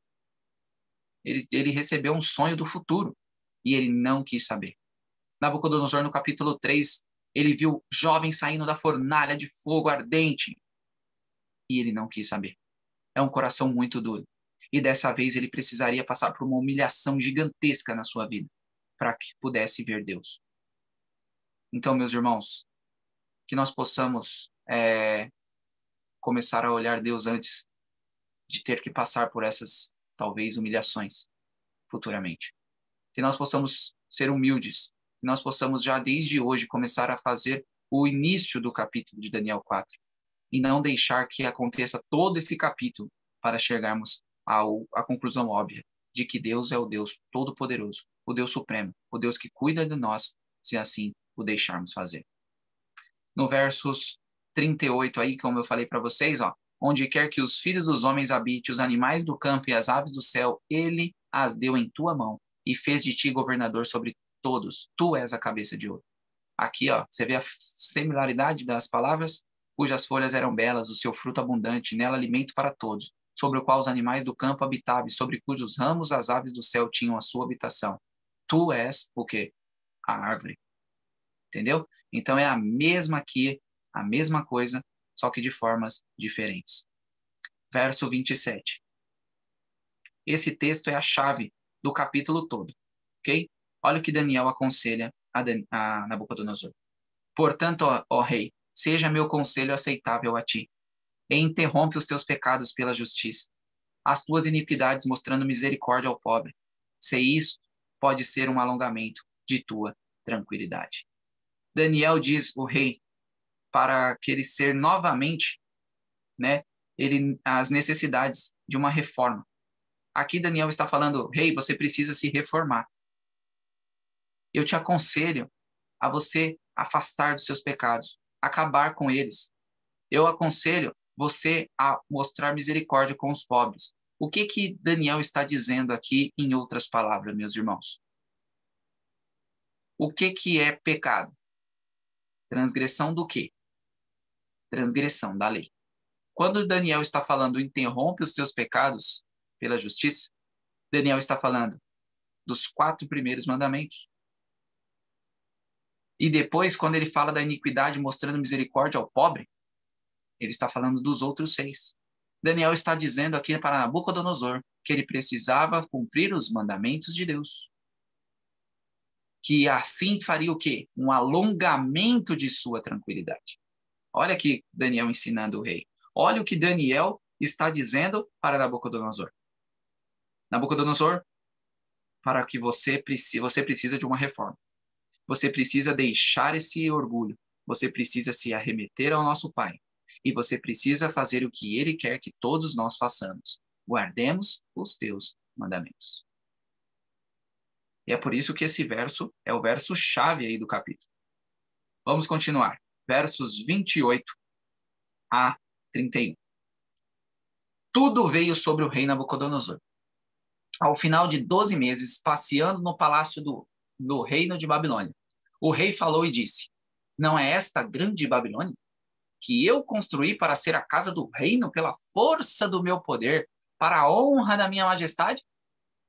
Speaker 3: Ele recebeu um sonho do futuro, e ele não quis saber. Nabucodonosor, no capítulo 3, ele viu jovens saindo da fornalha de fogo ardente, e ele não quis saber. É um coração muito duro. E dessa vez ele precisaria passar por uma humilhação gigantesca na sua vida para que pudesse ver Deus. Então, meus irmãos, que nós possamos começar a olhar Deus antes de ter que passar por essas, talvez, humilhações futuramente. Que nós possamos ser humildes, que nós possamos já desde hoje começar a fazer o início do capítulo de Daniel 4 e não deixar que aconteça todo esse capítulo para chegarmos à conclusão óbvia de que Deus é o Deus Todo-Poderoso, o Deus Supremo, o Deus que cuida de nós, se assim o deixarmos fazer. No versos 38 aí, como eu falei para vocês, onde quer que os filhos dos homens habitem, os animais do campo e as aves do céu, ele as deu em tua mão e fez de ti governador sobre todos. Tu és a cabeça de ouro. Aqui, você vê a similaridade das palavras, cujas folhas eram belas, o seu fruto abundante, nela alimento para todos, sobre o qual os animais do campo habitavam, e sobre cujos ramos as aves do céu tinham a sua habitação. Tu és o quê? A árvore. Entendeu? Então é a mesma aqui, a mesma coisa, só que de formas diferentes. Verso 27. Esse texto é a chave do capítulo todo, ok? Olha o que Daniel aconselha a Nabucodonosor. Portanto, ó rei, seja meu conselho aceitável a ti, e interrompe os teus pecados pela justiça, as tuas iniquidades mostrando misericórdia ao pobre. Se isso pode ser um alongamento de tua tranquilidade. Daniel diz o rei para que ele ser novamente, né, as necessidades de uma reforma. Aqui Daniel está falando, rei, você precisa se reformar. Eu te aconselho a você afastar dos seus pecados, acabar com eles. Eu aconselho você a mostrar misericórdia com os pobres. O que Daniel está dizendo aqui em outras palavras, meus irmãos? O que é pecado? Transgressão do quê? transgressão da lei. Quando Daniel está falando interrompe os teus pecados pela justiça, Daniel está falando dos 4 primeiros mandamentos. E depois, quando ele fala da iniquidade mostrando misericórdia ao pobre, ele está falando dos outros 6. Daniel está dizendo aqui para Nabucodonosor que ele precisava cumprir os mandamentos de Deus. Que assim faria o quê? Um alongamento de sua tranquilidade. Olha aqui Daniel ensinando o rei. Olha o que Daniel está dizendo para Nabucodonosor. Nabucodonosor, para que você precisa de uma reforma. Você precisa deixar esse orgulho. Você precisa se arremeter ao nosso Pai. E você precisa fazer o que Ele quer que todos nós façamos. Guardemos os teus mandamentos. E é por isso que esse verso é o verso chave aí do capítulo. Vamos continuar. Versos 28 a 31. Tudo veio sobre o rei Nabucodonosor. Ao final de 12 meses, passeando no palácio do reino de Babilônia, o rei falou e disse: não é esta grande Babilônia que eu construí para ser a casa do reino pela força do meu poder, para a honra da minha majestade?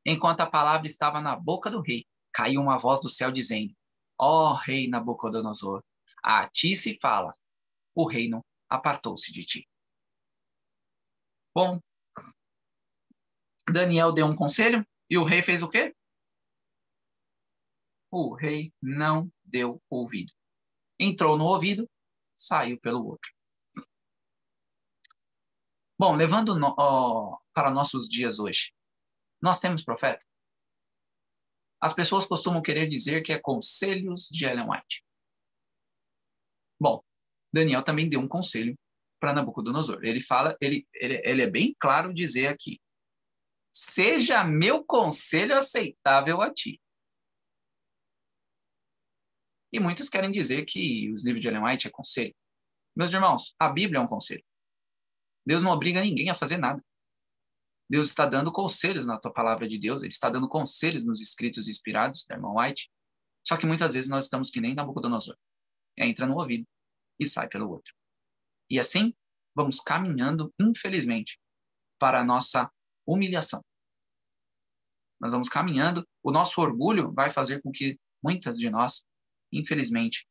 Speaker 3: Enquanto a palavra estava na boca do rei, caiu uma voz do céu dizendo: ó rei Nabucodonosor, a ti se fala, o reino apartou-se de ti. Bom, Daniel deu um conselho e o rei fez o quê? O rei não deu ouvido. Entrou no ouvido, saiu pelo outro. Bom, levando para nossos dias hoje, nós temos profeta? As pessoas costumam querer dizer que é conselhos de Ellen White. Bom, Daniel também deu um conselho para Nabucodonosor. Ele fala, ele é bem claro dizer aqui: seja meu conselho aceitável a ti. E muitos querem dizer que os livros de Ellen White é conselho. Meus irmãos, a Bíblia é um conselho. Deus não obriga ninguém a fazer nada. Deus está dando conselhos na tua palavra de Deus, Ele está dando conselhos nos escritos inspirados da irmã White. Só que muitas vezes nós estamos que nem Nabucodonosor. Entra no ouvido e sai pelo outro. E assim, vamos caminhando, infelizmente, para a nossa humilhação. Nós vamos caminhando, o nosso orgulho vai fazer com que muitas de nós, infelizmente,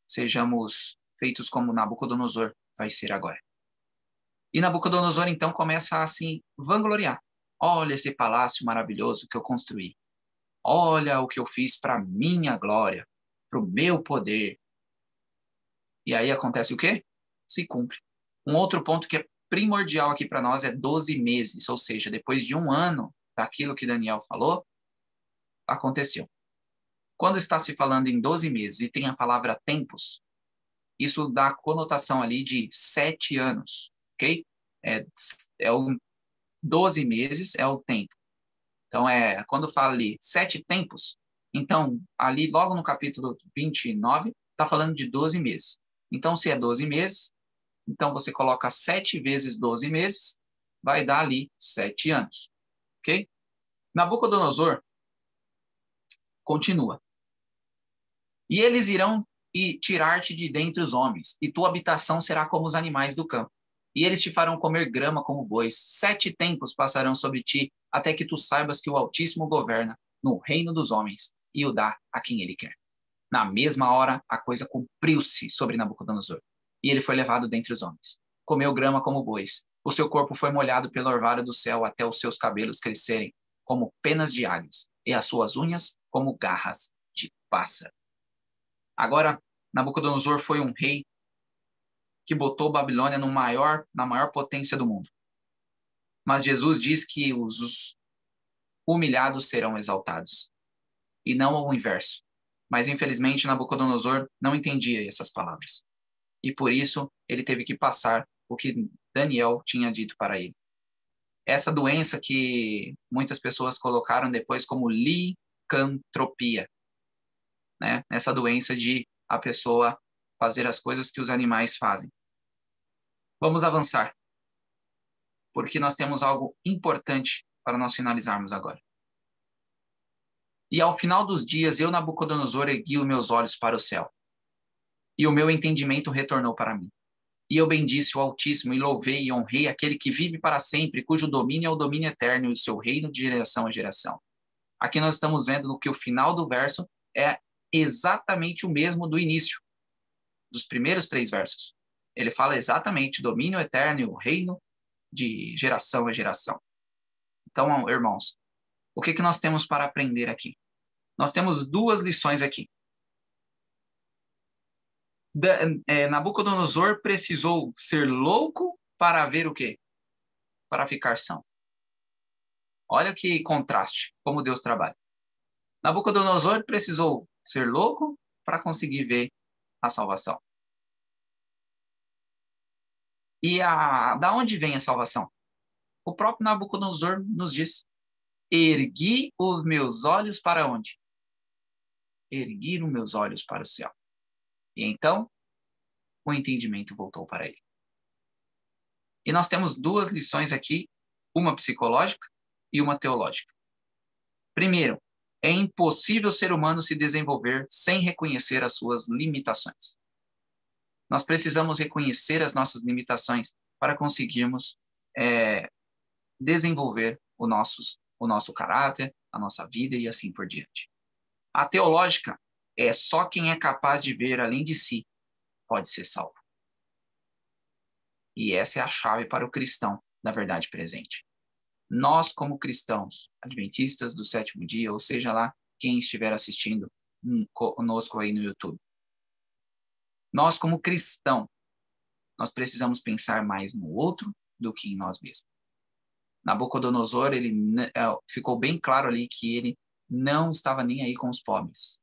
Speaker 3: sejamos feitos como Nabucodonosor vai ser agora. E Nabucodonosor, então, começa a se vangloriar. Olha esse palácio maravilhoso que eu construí. Olha o que eu fiz para minha glória, para o meu poder. E aí acontece o quê? Se cumpre. Um outro ponto que é primordial aqui para nós é 12 meses, ou seja, depois de um ano daquilo que Daniel falou, aconteceu. Quando está se falando em 12 meses e tem a palavra tempos, isso dá conotação ali de 7 anos, ok? 12 meses é o tempo. Então, quando fala ali 7 tempos, então, ali logo no capítulo 29, está falando de 12 meses. Então, se é 12 meses, então você coloca 7 vezes 12 meses, vai dar ali 7 anos, ok? Nabucodonosor continua. E eles irão tirar-te de dentre os homens, e tua habitação será como os animais do campo. E eles te farão comer grama como bois. 7 tempos passarão sobre ti, até que tu saibas que o Altíssimo governa no reino dos homens e o dá a quem ele quer. Na mesma hora, a coisa cumpriu-se sobre Nabucodonosor, e ele foi levado dentre os homens. Comeu grama como bois. O seu corpo foi molhado pelo orvalho do céu até os seus cabelos crescerem como penas de águias, e as suas unhas como garras de pássaro. Agora, Nabucodonosor foi um rei que botou Babilônia na maior potência do mundo. Mas Jesus diz que os humilhados serão exaltados, e não o inverso. Mas, infelizmente, Nabucodonosor não entendia essas palavras. E, por isso, ele teve que passar o que Daniel tinha dito para ele. Essa doença que muitas pessoas colocaram depois como licantropia, né? Essa doença de a pessoa fazer as coisas que os animais fazem. Vamos avançar, porque nós temos algo importante para nós finalizarmos agora. E ao final dos dias, eu, Nabucodonosor, ergui os meus olhos para o céu, e o meu entendimento retornou para mim. E eu bendisse o Altíssimo, e louvei e honrei aquele que vive para sempre, cujo domínio é o domínio eterno, e o seu reino de geração a geração. Aqui nós estamos vendo que o final do verso é exatamente o mesmo do início, dos primeiros 3 versos. Ele fala exatamente domínio eterno e o reino de geração a geração. Então, irmãos, o que nós temos para aprender aqui? Nós temos 2 lições aqui. Nabucodonosor precisou ser louco para ver o quê? Para ficar são. Olha que contraste, como Deus trabalha. Nabucodonosor precisou ser louco para conseguir ver a salvação. E da onde vem a salvação? O próprio Nabucodonosor nos diz: ergui os meus olhos para onde? Ergui os meus olhos para o céu. E então, o entendimento voltou para ele. E nós temos 2 lições aqui, uma psicológica e uma teológica. Primeiro, é impossível o ser humano se desenvolver sem reconhecer as suas limitações. Nós precisamos reconhecer as nossas limitações para conseguirmos desenvolver o nosso caráter, a nossa vida e assim por diante. A teológica é só quem é capaz de ver além de si pode ser salvo. E essa é a chave para o cristão da verdade presente. Nós, como cristãos, adventistas do 7º dia, ou seja lá, quem estiver assistindo conosco aí no YouTube, nós, como cristão, nós precisamos pensar mais no outro do que em nós mesmos. Nabucodonosor, ficou bem claro ali que ele não estava nem aí com os pobres.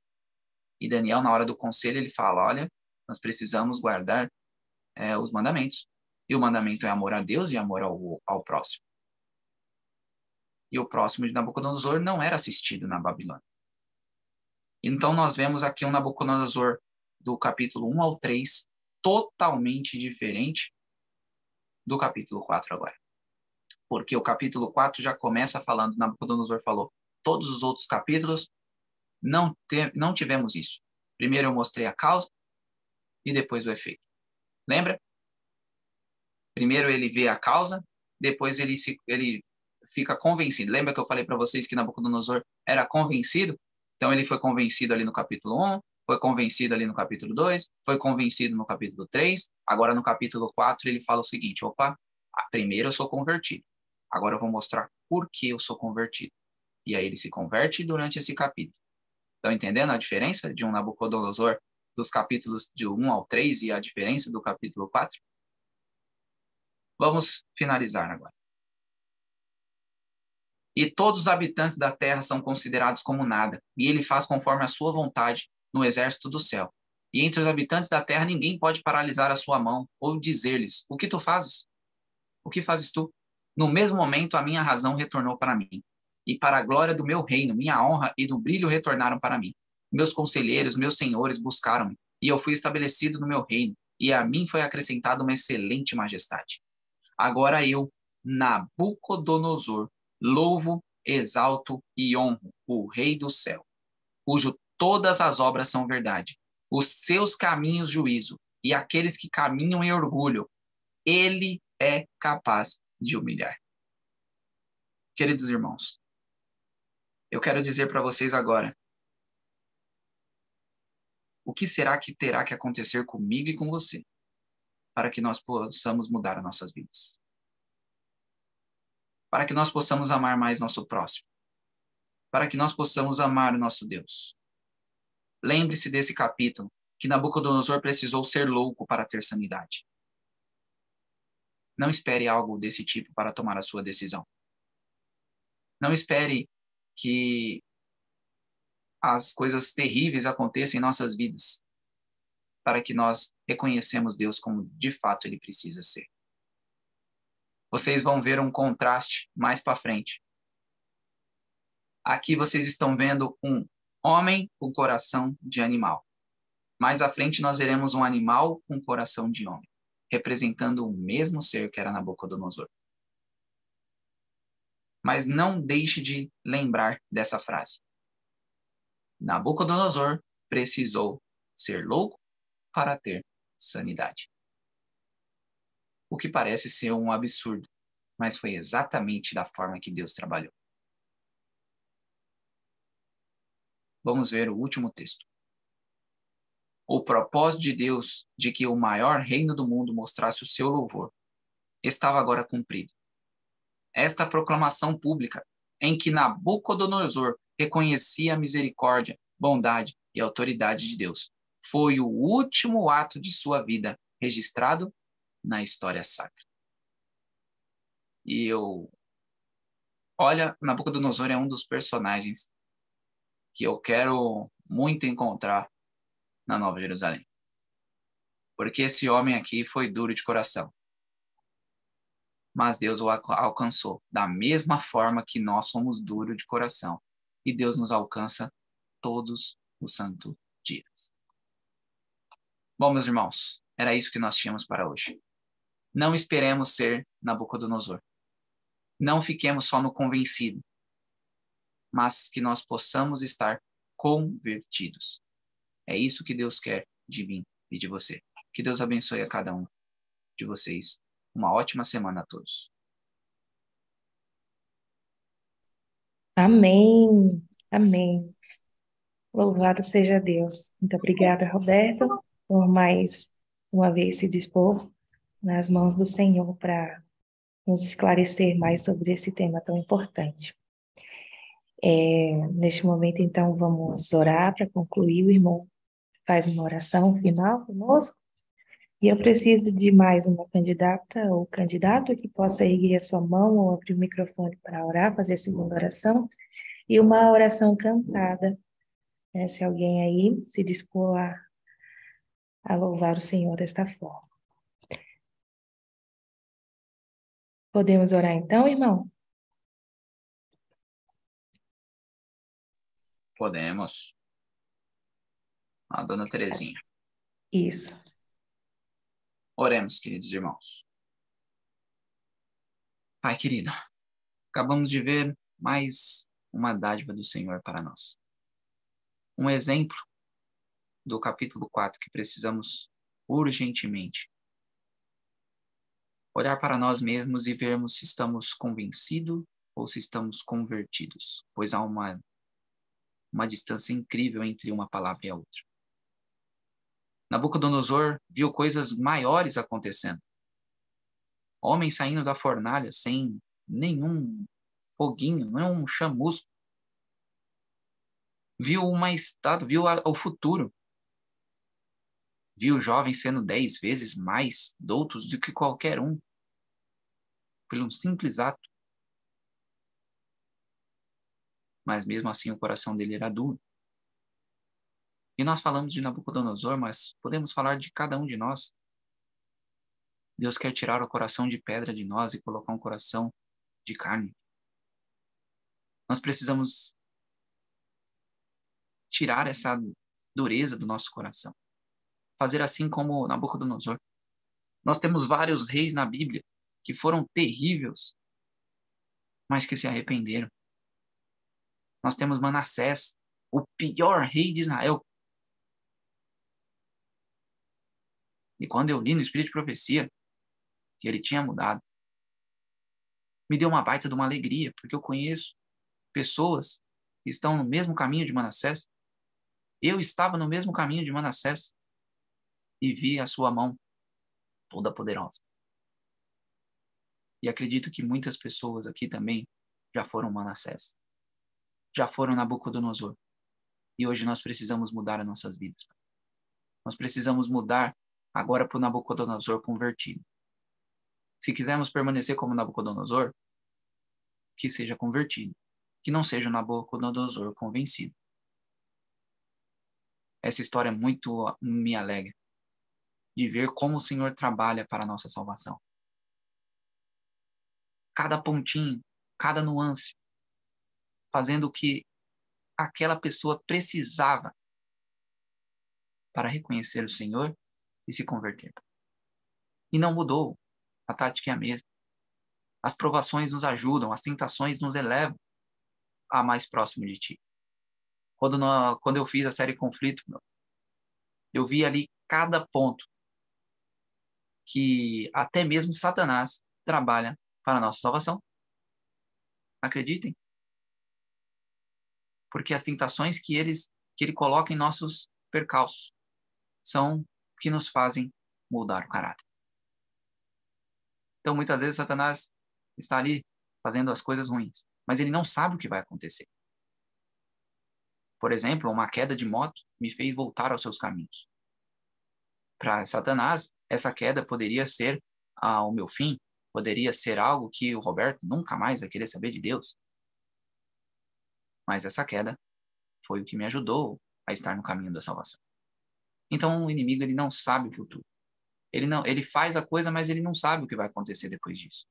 Speaker 3: E Daniel, na hora do conselho, ele fala: olha, nós precisamos guardar os mandamentos. E o mandamento é amor a Deus e amor ao próximo. E o próximo de Nabucodonosor não era assistido na Babilônia. Então nós vemos aqui um Nabucodonosor do capítulo 1 ao 3 totalmente diferente do capítulo 4 agora. Porque o capítulo 4 já começa falando, Nabucodonosor falou, todos os outros capítulos não tivemos isso. Primeiro eu mostrei a causa e depois o efeito. Lembra? Primeiro ele vê a causa, depois ele fica convencido. Lembra que eu falei para vocês que Nabucodonosor era convencido? Então ele foi convencido ali no capítulo 1, foi convencido ali no capítulo 2, foi convencido no capítulo 3, agora no capítulo 4 ele fala o seguinte: opa, primeiro eu sou convertido, agora eu vou mostrar por que eu sou convertido. E aí ele se converte durante esse capítulo. Estão entendendo a diferença de um Nabucodonosor dos capítulos de 1 ao 3 e a diferença do capítulo 4? Vamos finalizar agora. E todos os habitantes da terra são considerados como nada, e ele faz conforme a sua vontade no exército do céu. E entre os habitantes da terra ninguém pode paralisar a sua mão ou dizer-lhes: o que tu fazes? O que fazes tu? No mesmo momento a minha razão retornou para mim, e para a glória do meu reino, minha honra e do brilho retornaram para mim. Meus conselheiros, meus senhores buscaram-me, e eu fui estabelecido no meu reino, e a mim foi acrescentada uma excelente majestade. Agora eu, Nabucodonosor, louvo, exalto e honro o Rei do céu, cujo todas as obras são verdade, os seus caminhos juízo, e aqueles que caminham em orgulho, ele é capaz de humilhar. Queridos irmãos, eu quero dizer para vocês agora, o que será que terá que acontecer comigo e com você, para que nós possamos mudar as nossas vidas? Para que nós possamos amar mais nosso próximo, para que nós possamos amar o nosso Deus. Lembre-se desse capítulo, que Nabucodonosor precisou ser louco para ter sanidade. Não espere algo desse tipo para tomar a sua decisão. Não espere que as coisas terríveis aconteçam em nossas vidas, para que nós reconhecemos Deus como de fato Ele precisa ser. Vocês vão ver um contraste mais para frente. Aqui vocês estão vendo um homem com coração de animal. Mais à frente nós veremos um animal com coração de homem, representando o mesmo ser que era Nabucodonosor. Mas não deixe de lembrar dessa frase. Nabucodonosor precisou ser louco para ter sanidade. o que parece ser um absurdo, mas foi exatamente da forma que Deus trabalhou. Vamos ver o último texto. O propósito de Deus de que o maior reino do mundo mostrasse o seu louvor estava agora cumprido. Esta proclamação pública, em que Nabucodonosor reconhecia a misericórdia, bondade e autoridade de Deus, foi o último ato de sua vida registrado na história sacra. Olha, Nabucodonosor é um dos personagens que eu quero muito encontrar na Nova Jerusalém. Porque esse homem aqui foi duro de coração. Mas Deus o alcançou da mesma forma que nós somos duros de coração. E Deus nos alcança todos os santos dias. Bom, meus irmãos, era isso que nós tínhamos para hoje. Não esperemos ser Nabucodonosor. Não fiquemos só no convencido, mas que nós possamos estar convertidos. É isso que Deus quer de mim e de você. Que Deus abençoe a cada um de vocês. Uma ótima semana a todos.
Speaker 2: Amém. Amém. Louvado seja Deus. Muito obrigada, Roberto, por mais uma vez se dispor nas mãos do Senhor para nos esclarecer mais sobre esse tema tão importante. Neste momento, então, vamos orar para concluir. O irmão faz uma oração final conosco. E eu preciso de mais uma candidata ou candidato que possa erguer a sua mão ou abrir o microfone para orar, fazer a segunda oração. E uma oração cantada, né, se alguém aí se dispor a louvar o Senhor desta forma. Podemos orar então, irmão?
Speaker 3: Podemos. A dona Terezinha.
Speaker 2: Isso.
Speaker 3: Oremos, queridos irmãos. Pai querido, acabamos de ver mais uma dádiva do Senhor para nós. Um exemplo do capítulo 4 que precisamos urgentemente olhar para nós mesmos e vermos se estamos convencidos ou se estamos convertidos, pois há uma distância incrível entre uma palavra e a outra. Nabucodonosor viu coisas maiores acontecendo. Homens saindo da fornalha sem nenhum foguinho, nenhum chamusco. Viu uma estátua, viu o futuro. Viu jovens sendo 10 vezes mais doutos do que qualquer um, por um simples ato. Mas mesmo assim o coração dele era duro. E nós falamos de Nabucodonosor, mas podemos falar de cada um de nós. Deus quer tirar o coração de pedra de nós e colocar um coração de carne. Nós precisamos tirar essa dureza do nosso coração. Fazer assim como Nabucodonosor. Nós temos vários reis na Bíblia que foram terríveis, mas que se arrependeram. Nós temos Manassés, o pior rei de Israel. E quando eu li no Espírito de Profecia que ele tinha mudado, me deu uma baita de uma alegria, porque eu conheço pessoas que estão no mesmo caminho de Manassés. Eu estava no mesmo caminho de Manassés e vi a sua mão toda poderosa. E acredito que muitas pessoas aqui também já foram Manassés, já foram Nabucodonosor. E hoje nós precisamos mudar as nossas vidas. Nós precisamos mudar agora para o Nabucodonosor convertido. Se quisermos permanecer como Nabucodonosor, que seja convertido, que não seja o Nabucodonosor convencido. Essa história muito me alegra, de ver como o Senhor trabalha para a nossa salvação. Cada pontinho, cada nuance, fazendo o que aquela pessoa precisava para reconhecer o Senhor e se converter. E não mudou, a tática é a mesma. As provações nos ajudam, as tentações nos elevam a mais próximo de Ti. Quando eu fiz a série Conflito, eu vi ali cada ponto que até mesmo Satanás trabalha para a nossa salvação. Acreditem. Porque as tentações que ele coloca em nossos percalços são o que nos fazem mudar o caráter. Então, muitas vezes, Satanás está ali fazendo as coisas ruins, mas ele não sabe o que vai acontecer. Por exemplo, uma queda de moto me fez voltar aos seus caminhos. Para Satanás, essa queda poderia ser o meu fim, poderia ser algo que o Roberto nunca mais vai querer saber de Deus. Mas essa queda foi o que me ajudou a estar no caminho da salvação. Então, o inimigo, ele não sabe o futuro. Ele faz a coisa, mas ele não sabe o que vai acontecer depois disso.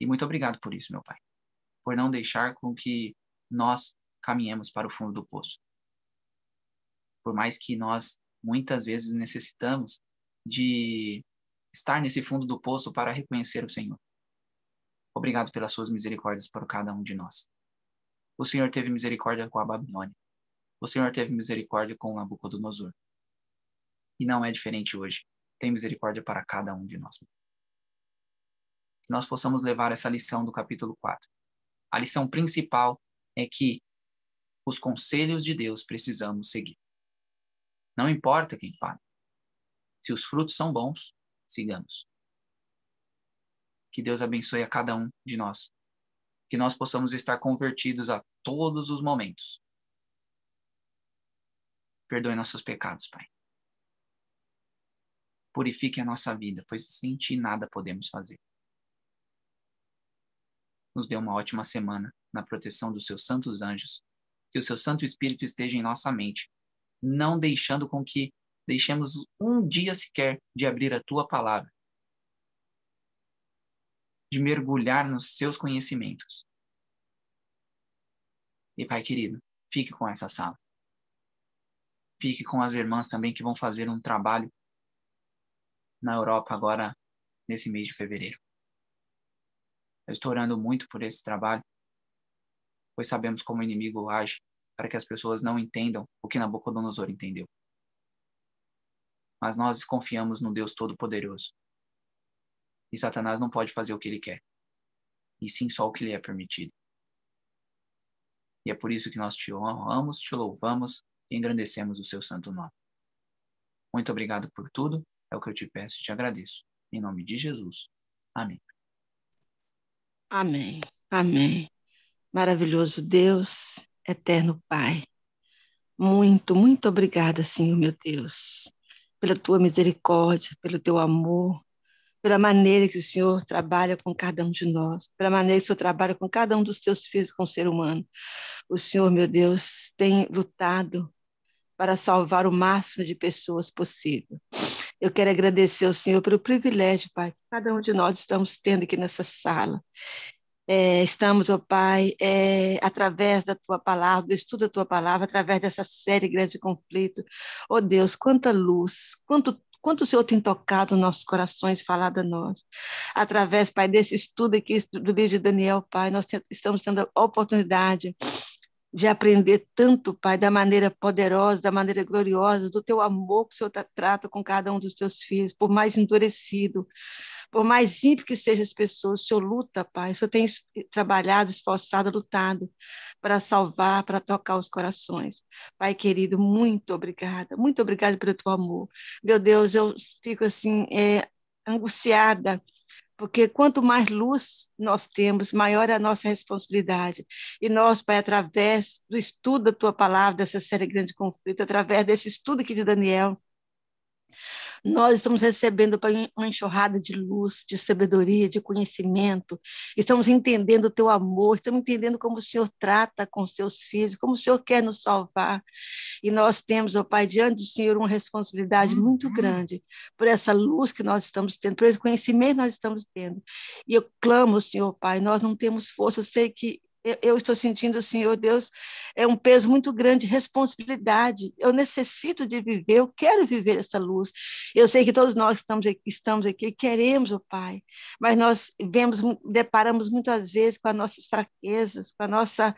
Speaker 3: E muito obrigado por isso, meu Pai. Por não deixar com que nós caminhemos para o fundo do poço. Por mais que nós, muitas vezes, necessitamos de estar nesse fundo do poço para reconhecer o Senhor. Obrigado pelas suas misericórdias por cada um de nós. O Senhor teve misericórdia com a Babilônia. O Senhor teve misericórdia com Nabucodonosor. E não é diferente hoje. Tem misericórdia para cada um de nós. Que nós possamos levar essa lição do capítulo 4. A lição principal é que os conselhos de Deus precisamos seguir. Não importa quem fale. Se os frutos são bons, sigamos. Que Deus abençoe a cada um de nós. Que nós possamos estar convertidos a todos os momentos. Perdoe nossos pecados, Pai. Purifique a nossa vida, pois sem Ti nada podemos fazer. Nos dê uma ótima semana na proteção dos Seus santos anjos. Que o Seu Santo Espírito esteja em nossa mente, não deixando com que deixemos um dia sequer de abrir a Tua palavra, de mergulhar nos Seus conhecimentos. E, Pai querido, fique com essa sala. Fique com as irmãs também que vão fazer um trabalho na Europa agora, nesse mês de fevereiro. Eu estou orando muito por esse trabalho, pois sabemos como o inimigo age para que as pessoas não entendam o que Nabucodonosor entendeu. Mas nós confiamos no Deus Todo-Poderoso. E Satanás não pode fazer o que ele quer, e sim só o que lhe é permitido. E é por isso que nós te honramos, te louvamos e engrandecemos o seu santo nome. Muito obrigado por tudo, é o que eu te peço e te agradeço. Em nome de Jesus. Amém.
Speaker 4: Amém. Amém. Maravilhoso Deus, eterno Pai. Muito, muito obrigada, Senhor, meu Deus, pela tua misericórdia, pelo teu amor, pela maneira que o Senhor trabalha com cada um de nós, pela maneira que o Senhor trabalha com cada um dos teus filhos, com o ser humano. O Senhor, meu Deus, tem lutado para salvar o máximo de pessoas possível. Eu quero agradecer ao Senhor pelo privilégio, Pai, que cada um de nós estamos tendo aqui nessa sala. Estamos, ó Pai, através da Tua palavra, do estudo da Tua palavra, através dessa série Grande Conflito. Ó Deus, quanta luz, quanto o Senhor tem tocado nossos corações, falado a nós. Através, Pai, desse estudo aqui do livro de Daniel, Pai, nós estamos tendo a oportunidade de aprender tanto, Pai, da maneira poderosa, da maneira gloriosa, do Teu amor que o Senhor trata com cada um dos Teus filhos, por mais endurecido, por mais ímpio que sejam as pessoas, o Senhor luta, Pai, o Senhor tem trabalhado, esforçado, lutado para salvar, para tocar os corações. Pai querido, muito obrigada pelo Teu amor. Meu Deus, eu fico assim, angustiada, porque quanto mais luz nós temos, maior é a nossa responsabilidade. E nós, Pai, através do estudo da Tua palavra, dessa série Grande Conflito, através desse estudo aqui de Daniel, nós estamos recebendo uma enxurrada de luz, de sabedoria, de conhecimento, estamos entendendo o Teu amor, estamos entendendo como o Senhor trata com os Teus filhos, como o Senhor quer nos salvar. E nós temos, ó Pai, diante do Senhor, uma responsabilidade muito grande por essa luz que nós estamos tendo, por esse conhecimento que nós estamos tendo. E eu clamo, Senhor, Pai, nós não temos força, eu sei que eu estou sentindo, Senhor Deus, é um peso muito grande de responsabilidade. Eu necessito de viver, eu quero viver essa luz. Eu sei que todos nós que estamos aqui queremos, ó Pai, mas nós deparamos muitas vezes com as nossas fraquezas, com a nossa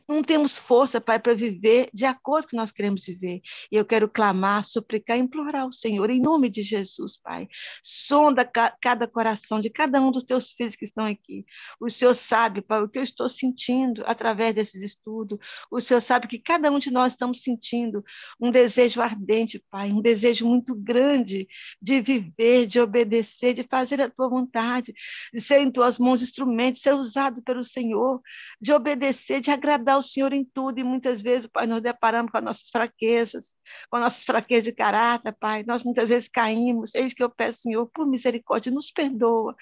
Speaker 4: não temos força, Pai, para viver de acordo com o que nós queremos viver. E eu quero clamar, suplicar, implorar ao Senhor, em nome de Jesus, Pai. Sonda cada coração de cada um dos teus filhos que estão aqui. O Senhor sabe, Pai, o que eu estou sentindo através desses estudos. O Senhor sabe que cada um de nós estamos sentindo um desejo ardente, Pai, um desejo muito grande de viver, de obedecer, de fazer a tua vontade, de ser em tuas mãos instrumentos, ser usado pelo Senhor, de obedecer, de agradar ao Senhor em tudo, e muitas vezes, Pai, nós deparamos com as nossas fraquezas de caráter, Pai, nós muitas vezes caímos, eis que eu peço, Senhor, por misericórdia, nos perdoa,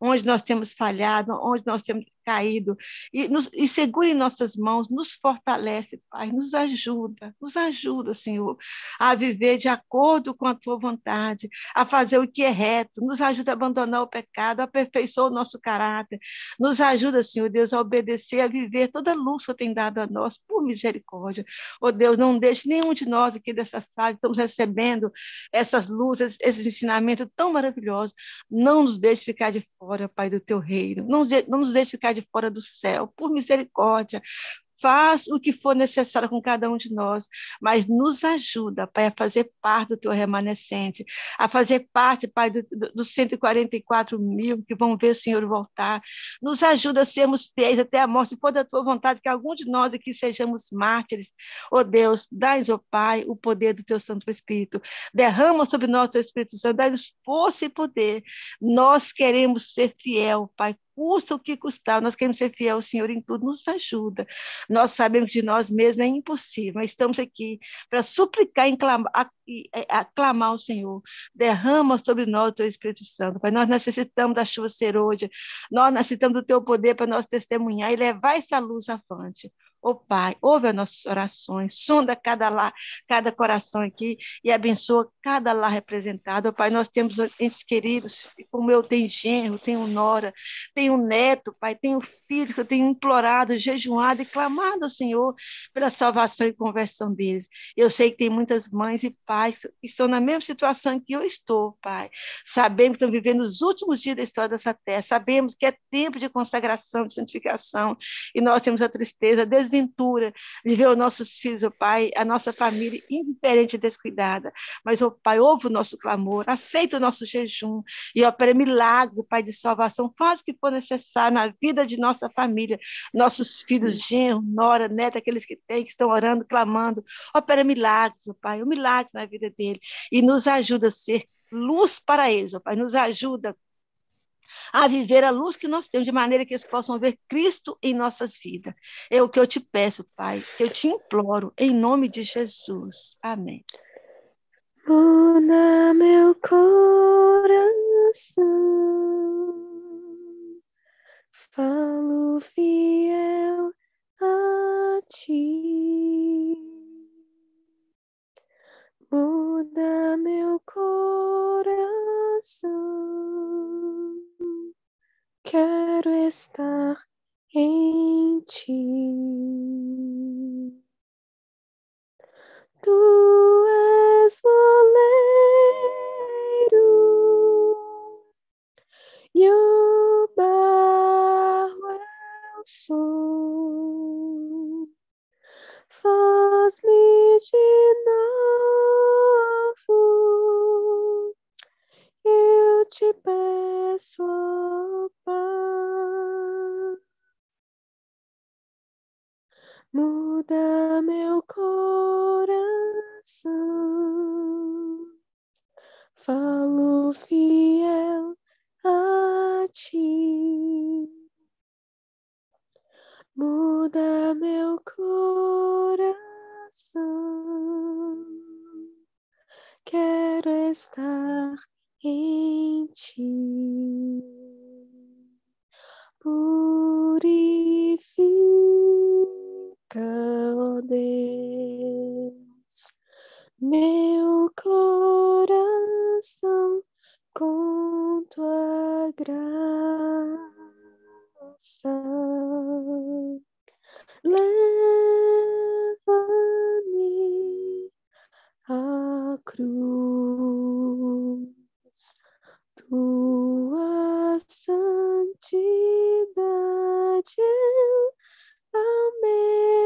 Speaker 4: onde nós temos falhado, onde nós temos caído, e segura em nossas mãos, nos fortalece, Pai, nos ajuda, Senhor, a viver de acordo com a Tua vontade, a fazer o que é reto, nos ajuda a abandonar o pecado, aperfeiçoa o nosso caráter, nos ajuda, Senhor Deus, a obedecer, a viver toda a luz que o Senhor tem dado a nós, por misericórdia. Oh Deus, não deixe nenhum de nós aqui dessa sala, estamos recebendo essas luzes, esses ensinamentos tão maravilhosos, não nos deixe ficar de fora, Pai, do Teu reino, não nos deixe ficar de fora do céu, por misericórdia. Faz o que for necessário com cada um de nós, mas nos ajuda, Pai, a fazer parte do Teu remanescente, a fazer parte, Pai, dos 144 mil que vão ver o Senhor voltar. Nos ajuda a sermos fiéis até a morte, se for da Tua vontade, que algum de nós aqui sejamos mártires. Oh Deus, dá-nos, oh Pai, o poder do Teu Santo Espírito. Derrama sobre nós o Teu Espírito Santo, dá-nos força e poder. Nós queremos ser fiel, Pai, custa o que custar, nós queremos ser fiel ao Senhor em tudo, nos ajuda. Nós sabemos que de nós mesmos é impossível, mas estamos aqui para suplicar e aclamar ao Senhor. Derrama sobre nós o Teu Espírito Santo, Pai. Nós necessitamos da chuva serôdia, nós necessitamos do Teu poder para nós testemunhar e levar essa luz avante. Ó Pai, ouve as nossas orações, sonda cada coração aqui e abençoa cada lar representado. Ó Pai, nós temos entes queridos, como eu tenho genro, tenho nora, tenho neto, Pai, tenho filhos que eu tenho implorado, jejuado e clamado ao Senhor pela salvação e conversão deles. Eu sei que tem muitas mães e pais que estão na mesma situação que eu estou, Pai. Sabemos que estão vivendo os últimos dias da história dessa terra, sabemos que é tempo de consagração, de santificação, e nós temos a tristeza, a desventura de ver os nossos filhos, ó Pai, a nossa família indiferente e descuidada. Mas, ó Pai, ouve o nosso clamor, aceita o nosso jejum e opera milagres, Pai, de salvação. Faz o que for necessário na vida de nossa família, nossos filhos, genro, nora, neta, aqueles que têm, que estão orando, clamando. Opera milagres, ó Pai, um milagre na vida dele. E nos ajuda a ser luz para eles, ó Pai, nos ajuda a viver a luz que nós temos, de maneira que eles possam ver Cristo em nossas vidas. É o que eu te peço, Pai, que eu te imploro, em nome de Jesus. Amém.
Speaker 2: Muda meu coração, falo fiel a ti. Muda meu coração, quero estar em ti. Tu és moleiro e o barro é o som. Faz-me de novo, eu te peço, ó Pai. Muda meu coração, falo fiel a ti. Muda meu coração, quero estar em ti. Purifica, ó Deus, meu coração com tua graça. Leva-me à cruz, tua santidade eu almejo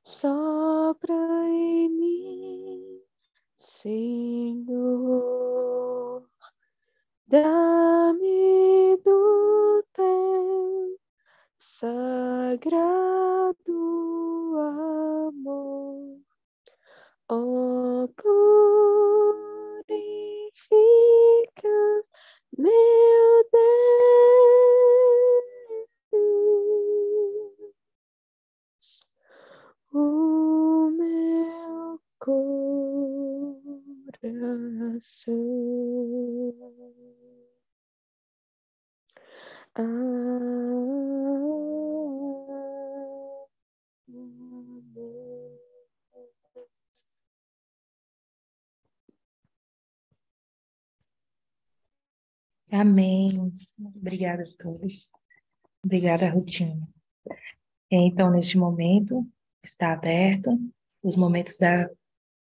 Speaker 2: Sopra em mim, Senhor, dá-me do teu sagrado amor, oh, purifica meu Deus, o meu coração. Amém. Obrigada a todos. Obrigada, Rutinha. Então, neste momento, está aberto os momentos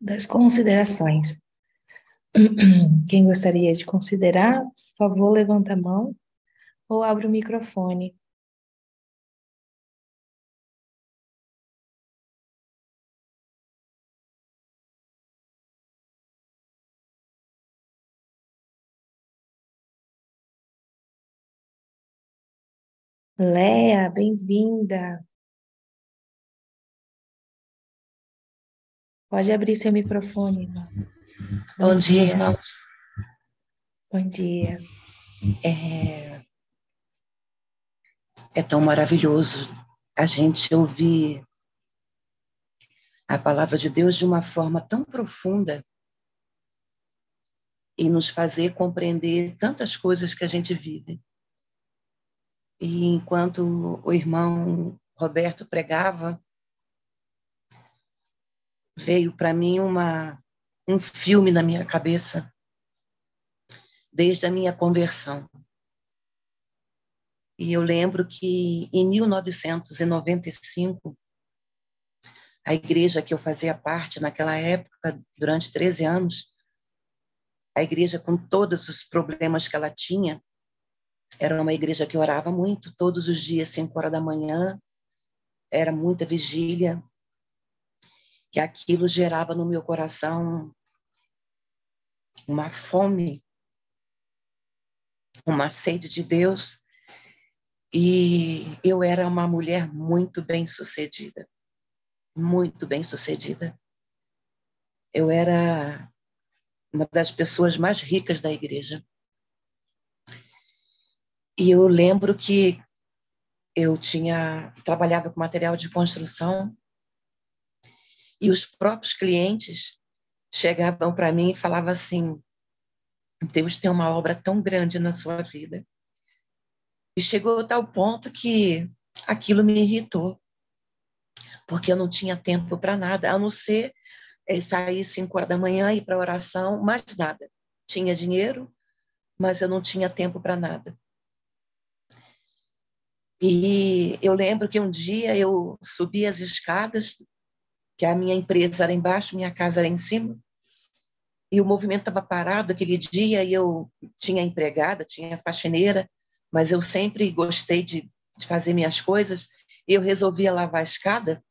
Speaker 2: das considerações. Quem gostaria de considerar, por favor, levanta a mão ou abre o microfone. Léa, bem-vinda. Pode abrir seu microfone, irmã.
Speaker 5: Bom dia, irmãos.
Speaker 2: Bom dia.
Speaker 5: É tão maravilhoso a gente ouvir a palavra de Deus de uma forma tão profunda e nos fazer compreender tantas coisas que a gente vive. E enquanto o irmão Roberto pregava, veio para mim um filme na minha cabeça, desde a minha conversão. E eu lembro que em 1995, a igreja que eu fazia parte naquela época, durante 13 anos, a igreja com todos os problemas que ela tinha, era uma igreja que orava muito, todos os dias, 5 horas da manhã, era muita vigília, e aquilo gerava no meu coração uma fome, uma sede de Deus, e eu era uma mulher muito bem-sucedida, muito bem-sucedida. Eu era uma das pessoas mais ricas da igreja. E eu lembro que eu trabalhava com material de construção e os próprios clientes chegavam para mim e falavam assim: Deus tem uma obra tão grande na sua vida. E chegou a tal ponto que aquilo me irritou, porque eu não tinha tempo para nada, a não ser sair 5 horas da manhã, ir para a oração, mais nada. Tinha dinheiro, mas eu não tinha tempo para nada. E eu lembro que um dia eu subi as escadas, que a minha empresa era embaixo, minha casa era em cima, e o movimento estava parado aquele dia, e eu tinha empregada, tinha faxineira, mas eu sempre gostei de fazer minhas coisas, e eu resolvi lavar a escada,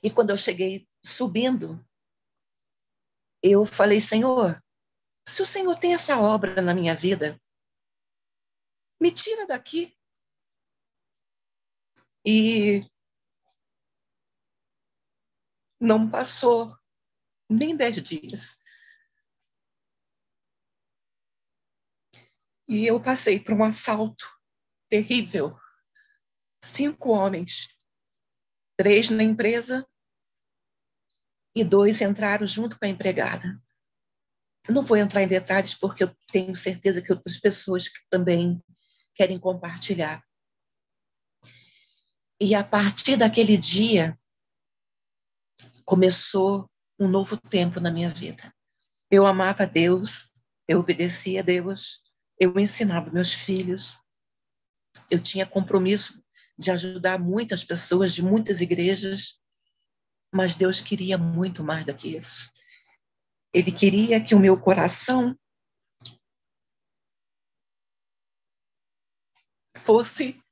Speaker 5: e quando eu cheguei subindo, eu falei: Senhor, se o Senhor tem essa obra na minha vida, me tira daqui. E não passou nem 10 dias. E eu passei por um assalto terrível. 5 homens, 3 na empresa e 2 entraram junto com a empregada. Não vou entrar em detalhes porque eu tenho certeza que outras pessoas que também querem compartilhar. E a partir daquele dia, começou um novo tempo na minha vida. Eu amava Deus, eu obedecia a Deus, eu ensinava meus filhos, eu tinha compromisso de ajudar muitas pessoas de muitas igrejas, mas Deus queria muito mais do que isso. Ele queria que o meu coração fosse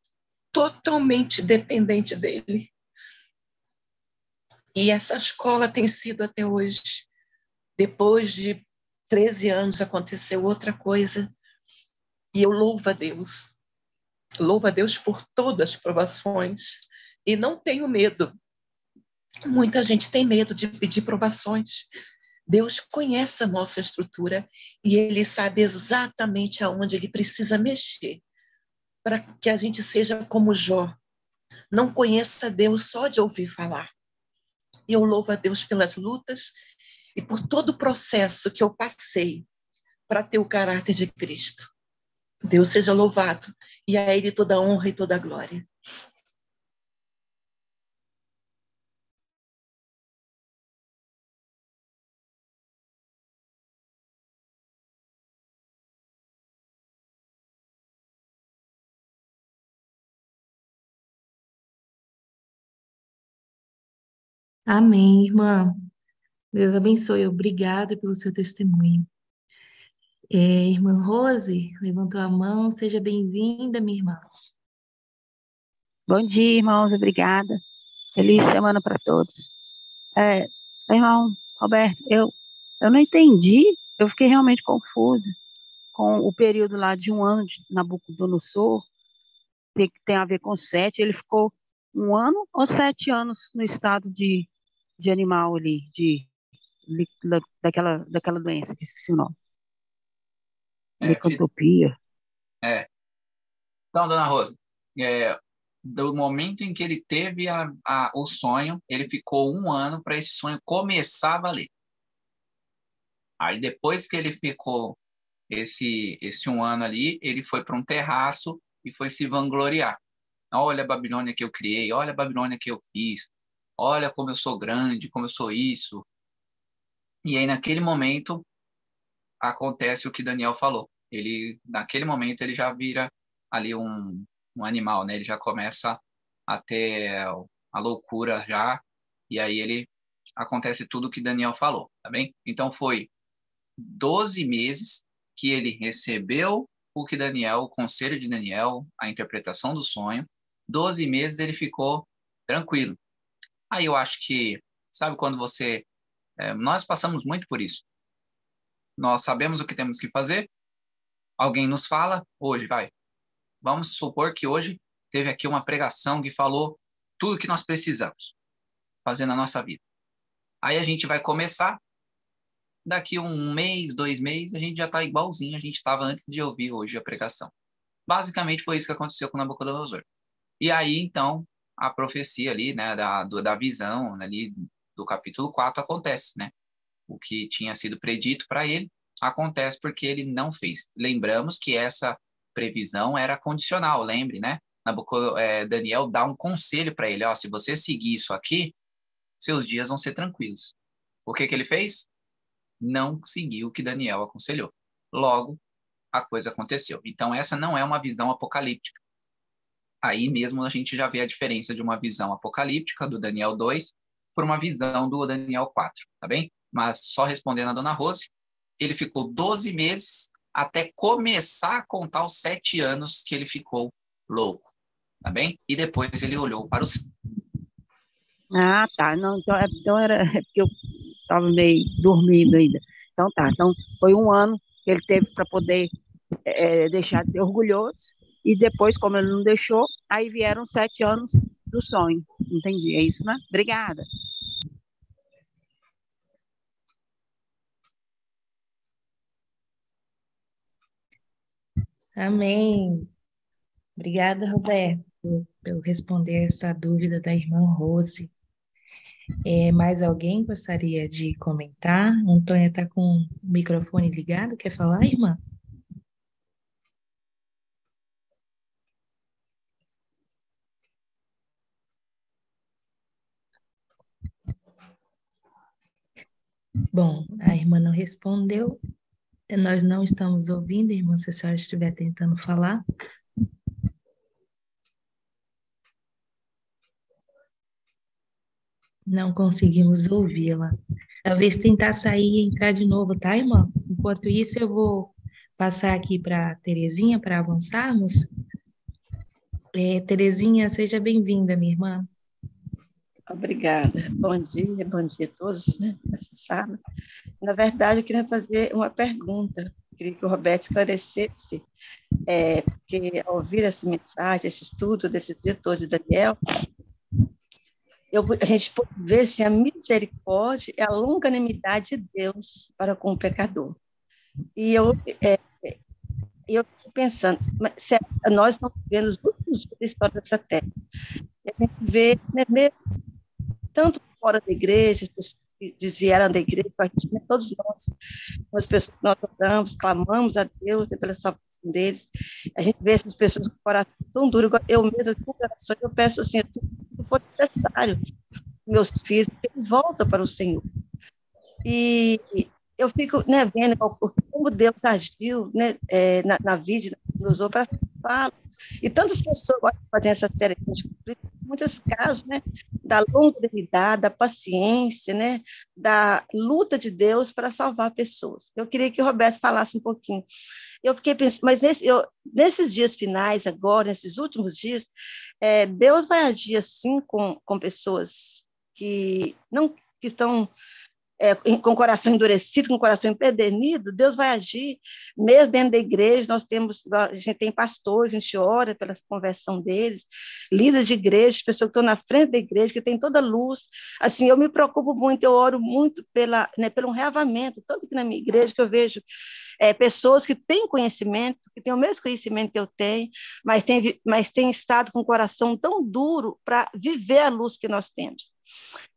Speaker 5: totalmente dependente dele. E essa escola tem sido até hoje. Depois de 13 anos aconteceu outra coisa. E eu louvo a Deus. Louvo a Deus por todas as provações. E não tenho medo. Muita gente tem medo de pedir provações. Deus conhece a nossa estrutura e Ele sabe exatamente aonde Ele precisa mexer para que a gente seja como Jó. Não conheça Deus só de ouvir falar. E eu louvo a Deus pelas lutas e por todo o processo que eu passei para ter o caráter de Cristo. Deus seja louvado e a Ele toda a honra e toda a glória.
Speaker 2: Amém, irmã. Deus abençoe. Obrigada pelo seu testemunho. Irmã Rose, levantou a mão. Seja bem-vinda, minha irmã.
Speaker 6: Bom dia, irmãos, obrigada. Feliz semana para todos. Irmão Roberto, eu não entendi, eu fiquei realmente confusa com o período lá de 1 ano de Nabucodonosor, que tem a ver com 7, ele ficou 1 ano ou 7 anos no estado de animal ali, daquela doença, que esqueci o nome. Licantropia.
Speaker 3: Então, dona Rosa, do momento em que ele teve o sonho, ele ficou 1 ano para esse sonho começar a valer. Aí depois que ele ficou esse 1 ano ali, ele foi para um terraço e foi se vangloriar. Olha a Babilônia que eu criei, olha a Babilônia que eu fiz, olha como eu sou grande, como eu sou isso. E aí naquele momento acontece o que Daniel falou. Naquele momento ele já vira ali um animal, né? Ele já começa a ter a loucura já, e aí acontece tudo o que Daniel falou, tá bem? Então foi 12 meses que ele recebeu o conselho de Daniel, a interpretação do sonho. 12 meses ele ficou tranquilo. Aí eu acho que, sabe quando nós passamos muito por isso. Nós sabemos o que temos que fazer, alguém nos fala, hoje vamos supor que hoje teve aqui uma pregação que falou tudo o que nós precisamos fazer na nossa vida. Aí a gente vai começar, daqui 1 mês, 2 meses, a gente já está igualzinho a gente estava antes de ouvir hoje a pregação. Basicamente foi isso que aconteceu com Nabucodonosor. E aí, então, a profecia ali, né, da visão ali do capítulo 4 acontece, né? O que tinha sido predito para ele acontece porque ele não fez. Lembramos que essa previsão era condicional, lembre, né? Daniel dá um conselho para ele, se você seguir isso aqui, seus dias vão ser tranquilos. O que ele fez? Não seguiu o que Daniel aconselhou. Logo, a coisa aconteceu. Então, essa não é uma visão apocalíptica. Aí mesmo a gente já vê a diferença de uma visão apocalíptica do Daniel 2 por uma visão do Daniel 4, tá bem? Mas só respondendo a dona Rose, ele ficou 12 meses até começar a contar os 7 anos que ele ficou louco, tá bem? E depois ele olhou para o céu.
Speaker 6: Ah, tá. Não, então era porque eu estava meio dormindo ainda. Então tá. Então foi 1 ano que ele teve para poder deixar de ser orgulhoso. E depois, como ele não deixou, aí vieram 7 anos do sonho. Entendi. É isso, né? Obrigada.
Speaker 2: Amém. Obrigada, Roberto, por responder essa dúvida da irmã Rose. Mais alguém gostaria de comentar? Antônia está com o microfone ligado, quer falar, irmã? Bom, a irmã não respondeu. Nós não estamos ouvindo, irmã, se a senhora estiver tentando falar. Não conseguimos ouvi-la. Talvez tentar sair e entrar de novo, tá, irmã? Enquanto isso, eu vou passar aqui para a Terezinha para avançarmos. Terezinha, seja bem-vinda, minha irmã.
Speaker 4: Obrigada. Bom dia a todos, né, nessa sala. Na verdade, eu queria fazer uma pergunta. Queria que o Roberto esclarecesse, porque ao ouvir essa mensagem, esse estudo desse diretor de Daniel, a gente pode ver se a misericórdia é a longanimidade de Deus para com o pecador. E eu fico pensando, nós estamos vivendo os últimos dias da história dessa terra. E a gente vê, né, mesmo tanto fora da igreja, as pessoas que desvieram da igreja, né, todos nós, as pessoas que nós oramos, clamamos a Deus, né, pela salvação deles. A gente vê essas pessoas com o coração tão duro, eu mesma, com orações, eu peço assim, se for necessário, meus filhos, que eles voltam para o Senhor. E eu fico, né, vendo como Deus agiu, né, na vida, nos usou para salvá-lo. E tantas pessoas fazem essa série de muitos casos, né, da longanimidade, da paciência, né, da luta de Deus para salvar pessoas. Eu queria que o Roberto falasse um pouquinho. Eu fiquei pensando, mas nesses dias finais agora, nesses últimos dias, Deus vai agir assim com pessoas que estão com o coração endurecido, com o coração empedernido. Deus vai agir, mesmo dentro da igreja. A gente tem pastores, a gente ora pela conversão deles, líderes de igreja, pessoas que estão na frente da igreja, que tem toda a luz. Assim, eu me preocupo muito, eu oro muito pelo reavamento, tanto que na minha igreja que eu vejo pessoas que têm conhecimento, que têm o mesmo conhecimento que eu tenho, mas têm estado com o coração tão duro para viver a luz que nós temos.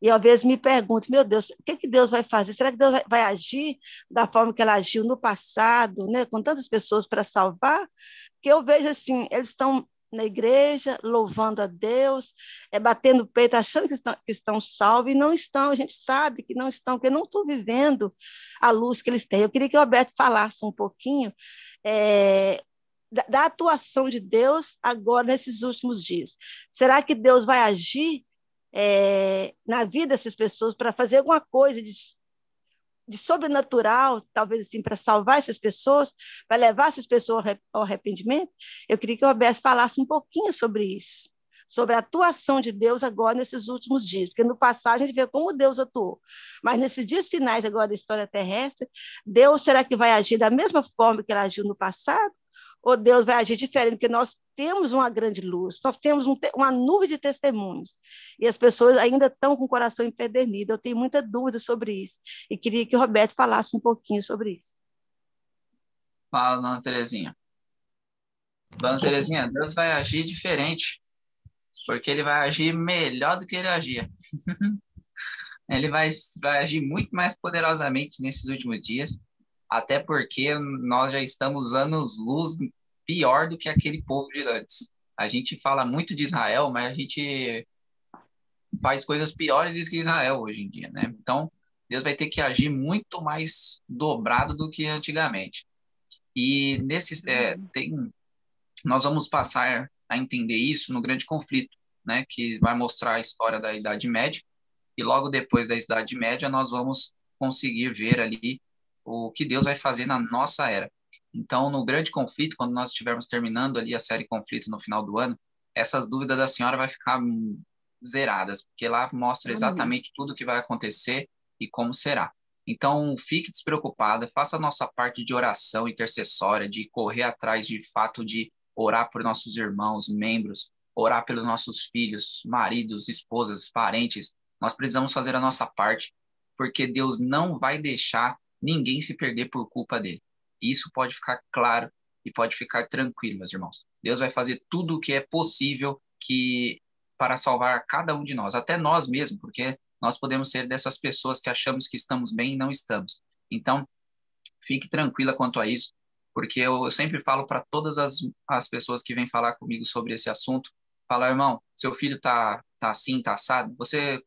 Speaker 4: E às vezes me pergunto, meu Deus, o que Deus vai fazer? Será que Deus vai agir da forma que ela agiu no passado, né, com tantas pessoas para salvar? Porque eu vejo assim, eles estão na igreja, louvando a Deus, batendo o peito, achando que estão salvos, e não estão, a gente sabe que não estão, porque não estão vivendo a luz que eles têm. Eu queria que o Alberto falasse um pouquinho da atuação de Deus agora, nesses últimos dias. Será que Deus vai agir na vida dessas pessoas para fazer alguma coisa de sobrenatural, talvez assim, para salvar essas pessoas, para levar essas pessoas ao arrependimento? Eu queria que o Roberto falasse um pouquinho sobre isso, sobre a atuação de Deus agora nesses últimos dias, porque no passado a gente vê como Deus atuou, mas nesses dias finais agora da história terrestre, Deus será que vai agir da mesma forma que ele agiu no passado? Ou Deus vai agir diferente? Porque nós temos uma grande luz, nós temos uma nuvem de testemunhos, e as pessoas ainda estão com o coração empedernido. Eu tenho muita dúvida sobre isso, e queria que o Roberto falasse um pouquinho sobre isso.
Speaker 3: Fala, dona Terezinha. Dona Terezinha, Deus vai agir diferente, porque ele vai agir melhor do que ele agia. Ele vai agir muito mais poderosamente nesses últimos dias, até porque nós já estamos anos-luz pior do que aquele povo de antes. A gente fala muito de Israel, mas a gente faz coisas piores do que Israel hoje em dia, né? Então, Deus vai ter que agir muito mais dobrado do que antigamente. E nós vamos passar a entender isso no grande conflito, né? Que vai mostrar a história da Idade Média, e logo depois da Idade Média nós vamos conseguir ver ali o que Deus vai fazer na nossa era. Então, no grande conflito, quando nós estivermos terminando ali a série Conflito no final do ano, essas dúvidas da senhora vai ficar zeradas, porque lá mostra exatamente tudo o que vai acontecer e como será. Então, fique despreocupada, faça a nossa parte de oração intercessória, de correr atrás de fato de orar por nossos irmãos, membros, orar pelos nossos filhos, maridos, esposas, parentes. Nós precisamos fazer a nossa parte, porque Deus não vai deixar ninguém se perder por culpa dele. Isso pode ficar claro e pode ficar tranquilo, meus irmãos. Deus vai fazer tudo o que é possível para salvar cada um de nós, até nós mesmos, porque nós podemos ser dessas pessoas que achamos que estamos bem e não estamos. Então, fique tranquila quanto a isso, porque eu sempre falo para todas as pessoas que vêm falar comigo sobre esse assunto, falar, irmão, seu filho tá assim, tá assado, você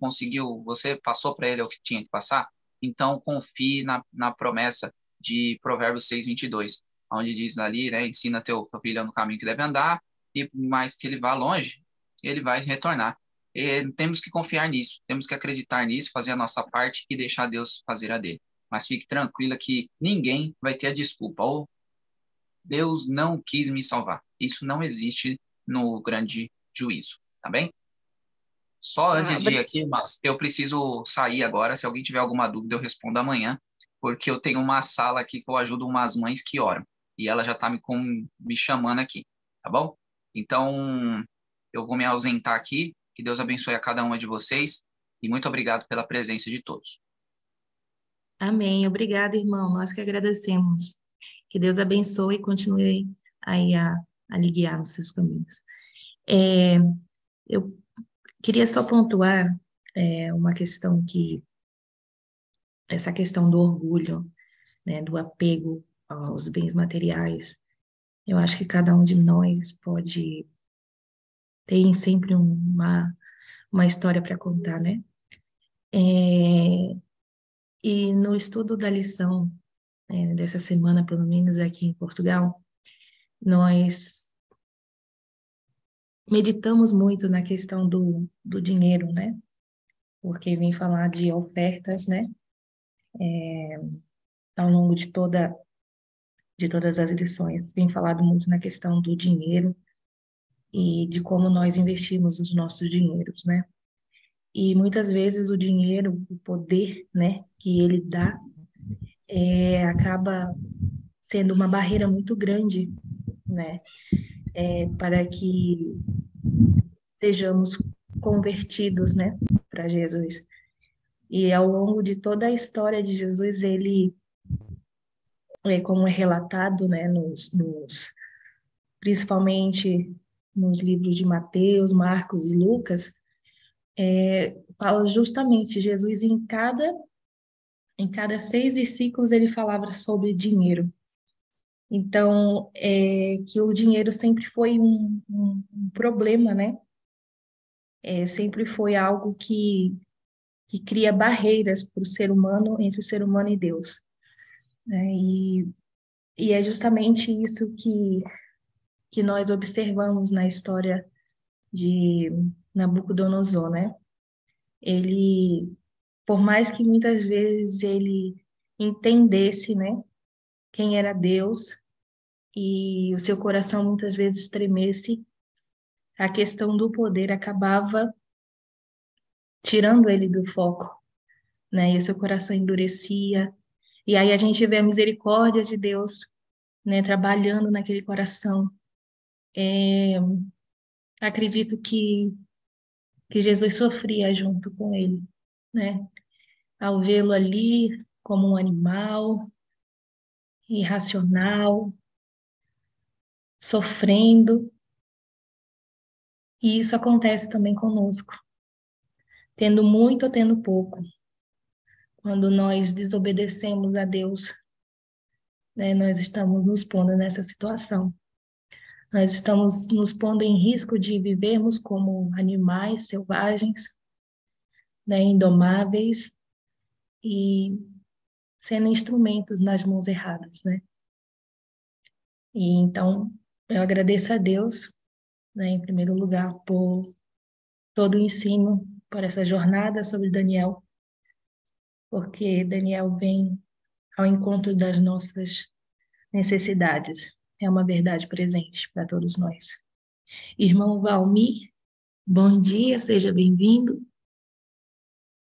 Speaker 3: passou para ele o que tinha que passar? Então, confie na promessa de Provérbios 6:22, onde diz ali, né, ensina teu filho no caminho que deve andar, e mais que ele vá longe, ele vai retornar. E temos que confiar nisso, temos que acreditar nisso, fazer a nossa parte e deixar Deus fazer a dele. Mas fique tranquila que ninguém vai ter a desculpa, ou Deus não quis me salvar. Isso não existe no grande juízo, tá bem? Só antes de ir aqui, mas eu preciso sair agora. Se alguém tiver alguma dúvida, eu respondo amanhã, porque eu tenho uma sala aqui que eu ajudo umas mães que oram. E ela já está me chamando aqui, tá bom? Então, eu vou me ausentar aqui. Que Deus abençoe a cada uma de vocês. E muito obrigado pela presença de todos.
Speaker 2: Amém. Obrigada, irmão. Nós que agradecemos. Que Deus abençoe e continue aí a lhe guiar nos seus caminhos. Eu queria só pontuar uma questão essa questão do orgulho, né, do apego aos bens materiais. Eu acho que cada um de nós pode ter sempre uma história para contar, né? E no estudo da lição dessa semana, pelo menos aqui em Portugal, nós meditamos muito na questão do dinheiro, né? Porque vem falar de ofertas, né? Ao longo de todas as lições, vem falado muito na questão do dinheiro e de como nós investimos os nossos dinheiros, né? E muitas vezes o dinheiro, o poder, né, que ele dá, acaba sendo uma barreira muito grande, né, para que sejamos convertidos, né, para Jesus. E ao longo de toda a história de Jesus, ele, como é relatado, né, principalmente nos livros de Mateus, Marcos e Lucas, fala justamente Jesus em cada 6 versículos ele falava sobre dinheiro. Então, que o dinheiro sempre foi um problema, né? Sempre foi algo que cria barreiras para o ser humano, entre o ser humano e Deus, né? E é justamente isso que nós observamos na história de Nabucodonosor, né? Ele, por mais que muitas vezes ele entendesse, né, quem era Deus, e o seu coração muitas vezes tremesse, a questão do poder acabava tirando ele do foco, né? E o seu coração endurecia. E aí a gente vê a misericórdia de Deus, né, trabalhando naquele coração. Acredito que Jesus sofria junto com ele, né? Ao vê-lo ali como um animal irracional, sofrendo. E isso acontece também conosco, tendo muito ou tendo pouco. Quando nós desobedecemos a Deus, né, nós estamos nos pondo nessa situação. Nós estamos nos pondo em risco de vivermos como animais selvagens, né, indomáveis e sendo instrumentos nas mãos erradas, né? E então eu agradeço a Deus, né, em primeiro lugar, por todo o ensino, por essa jornada sobre Daniel, porque Daniel vem ao encontro das nossas necessidades. É uma verdade presente para todos nós. Irmão Valmir, bom dia, seja bem-vindo.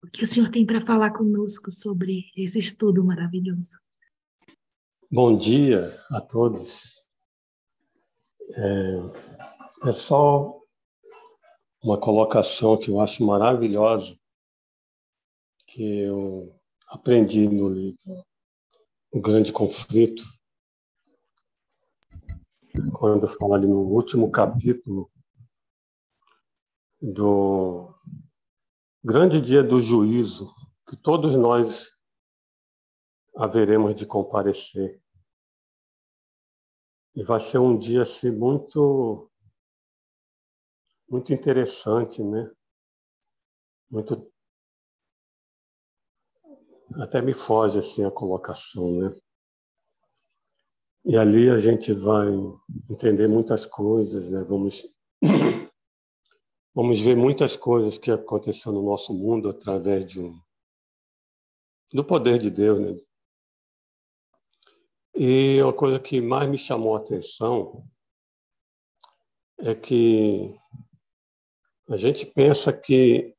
Speaker 2: O que o senhor tem para falar conosco sobre esse estudo maravilhoso?
Speaker 7: Bom dia a todos. É só uma colocação que eu acho maravilhosa, que eu aprendi no livro O Grande Conflito, quando fala ali no último capítulo do grande dia do juízo, que todos nós haveremos de comparecer. E vai ser um dia assim, muito interessante, né? Muito, até me foge assim a colocação, né? E ali a gente vai entender muitas coisas, né? Vamos ver muitas coisas que aconteceu no nosso mundo através do poder de Deus, né? E uma coisa que mais me chamou a atenção é que a gente pensa que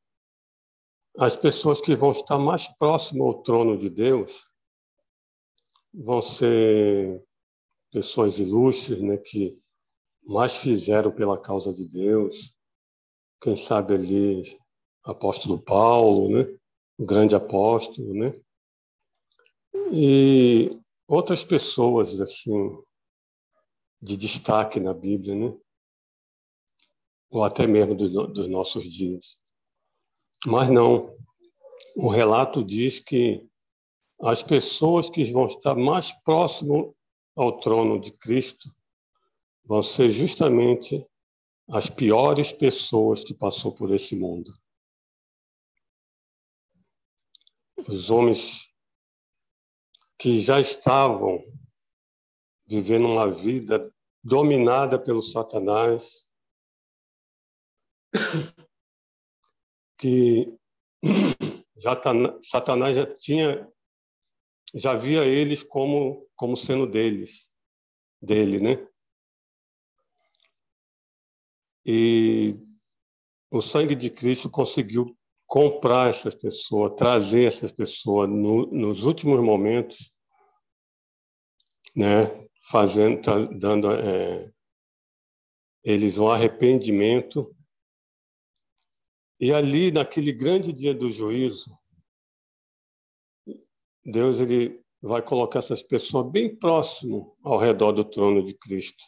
Speaker 7: as pessoas que vão estar mais próximas ao trono de Deus vão ser pessoas ilustres, né, que mais fizeram pela causa de Deus. Quem sabe ali, apóstolo Paulo, né, o grande apóstolo, né, e outras pessoas assim de destaque na Bíblia, né, ou até mesmo dos nossos dias. Mas não, o relato diz que as pessoas que vão estar mais próximo ao trono de Cristo vão ser justamente as piores pessoas que passou por esse mundo. Os homens que já estavam vivendo uma vida dominada pelo Satanás, que Satanás já via eles como sendo dele, né? E o sangue de Cristo conseguiu comprar essas pessoas, trazer essas pessoas nos últimos momentos, né? Dando eles um arrependimento. E ali, naquele grande dia do juízo, Deus ele vai colocar essas pessoas bem próximo ao redor do trono de Cristo.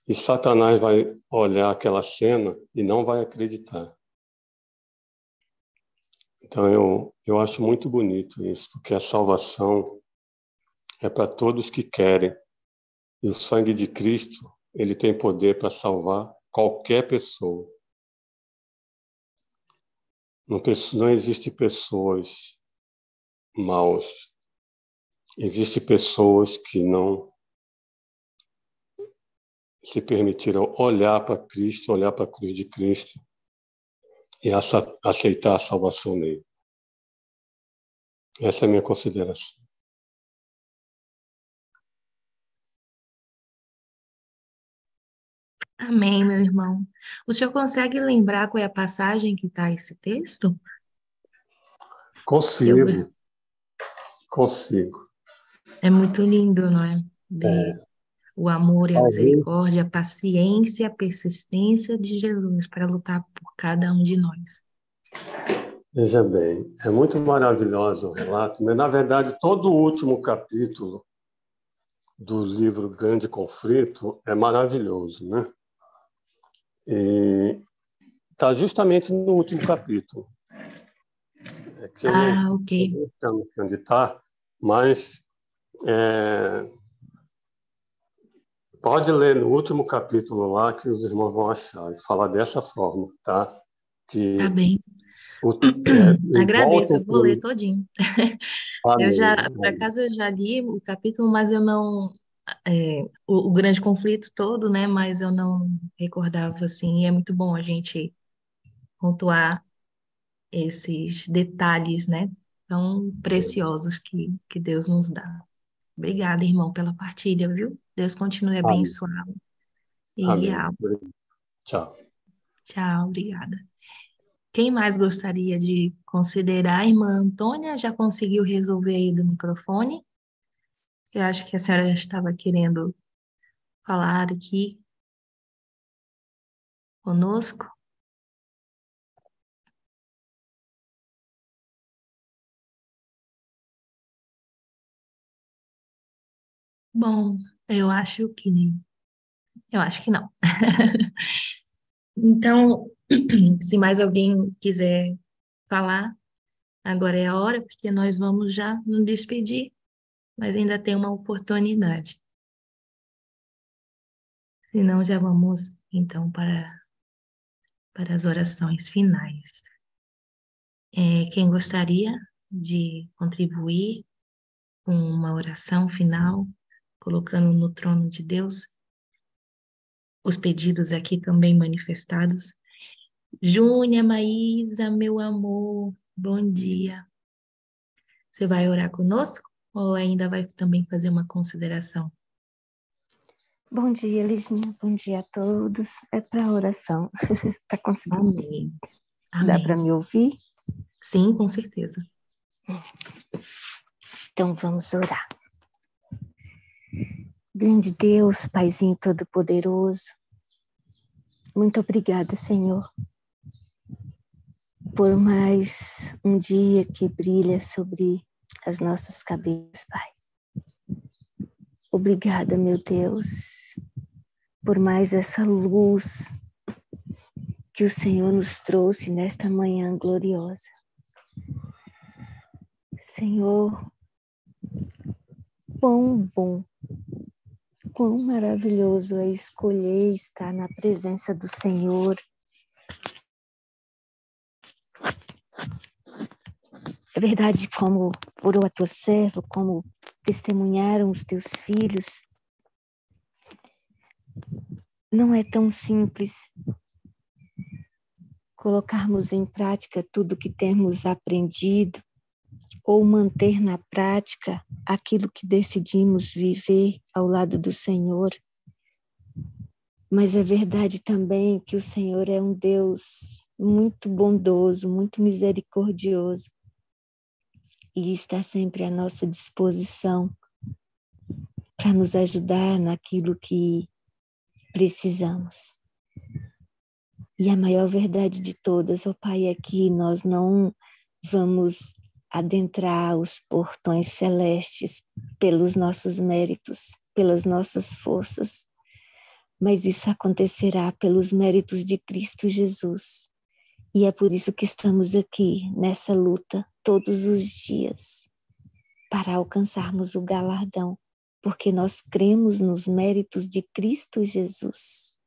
Speaker 7: E Satanás vai olhar aquela cena e não vai acreditar. Então, eu acho muito bonito isso, porque a salvação é para todos que querem. E o sangue de Cristo, ele tem poder para salvar qualquer pessoa. Não existe pessoas maus. Existem pessoas que não se permitiram olhar para Cristo, olhar para a cruz de Cristo e aceitar a salvação nele. Essa é a minha consideração.
Speaker 2: Amém, meu irmão. O senhor consegue lembrar qual é a passagem que está esse texto?
Speaker 7: Consigo.
Speaker 2: É muito lindo, não é? Ver o amor e a misericórdia, a paciência, a persistência de Jesus para lutar por cada um de nós.
Speaker 7: Veja bem, é muito maravilhoso o relato, mas, na verdade, todo o último capítulo do livro Grande Conflito é maravilhoso, né? E está justamente no último capítulo. É que eu não
Speaker 2: ok.
Speaker 7: sei onde está, mas pode ler no último capítulo lá que os irmãos vão achar e falar dessa forma, tá?
Speaker 2: Tá bem. Agradeço, eu vou ler todinho. Por acaso eu já li o capítulo, mas eu não, o grande conflito todo, né? Mas eu não recordava assim. E é muito bom a gente pontuar esses detalhes, né? Tão preciosos que Deus nos dá. Obrigada, irmão, pela partilha, viu? Deus continue abençoando e guiá-lo.
Speaker 7: Tchau.
Speaker 2: Tchau, obrigada. Quem mais gostaria de considerar? A irmã Antônia já conseguiu resolver aí do microfone? Eu acho que a senhora já estava querendo falar aqui conosco. Bom, eu acho que não. Então, se mais alguém quiser falar, agora é a hora, porque nós vamos já nos despedir, mas ainda tem uma oportunidade. Senão já vamos, então, para as orações finais. Quem gostaria de contribuir com uma oração final, colocando no trono de Deus os pedidos aqui também manifestados? Júnia, Maísa, meu amor, bom dia. Você vai orar conosco ou ainda vai também fazer uma consideração?
Speaker 8: Bom dia, Liginha. Bom dia a todos. É para oração. Tá conseguindo?
Speaker 2: Amém.
Speaker 8: Dá
Speaker 2: Amém.
Speaker 8: para me ouvir?
Speaker 2: Sim, com certeza.
Speaker 8: Então vamos orar. Grande Deus, Paizinho Todo-Poderoso, muito obrigada, Senhor, por mais um dia que brilha sobre as nossas cabeças, Pai. Obrigada, meu Deus, por mais essa luz que o Senhor nos trouxe nesta manhã gloriosa. Senhor, quão bom, quão maravilhoso é escolher estar na presença do Senhor. É verdade, como orou a tua serva, como testemunharam os teus filhos. Não é tão simples colocarmos em prática tudo que temos aprendido ou manter na prática aquilo que decidimos viver ao lado do Senhor. Mas é verdade também que o Senhor é um Deus muito bondoso, muito misericordioso e está sempre à nossa disposição para nos ajudar naquilo que precisamos. E a maior verdade de todas, ó Pai, é que nós não vamos adentrar os portões celestes pelos nossos méritos, pelas nossas forças, mas isso acontecerá pelos méritos de Cristo Jesus. E é por isso que estamos aqui, nessa luta, todos os dias, para alcançarmos o galardão, porque nós cremos nos méritos de Cristo Jesus.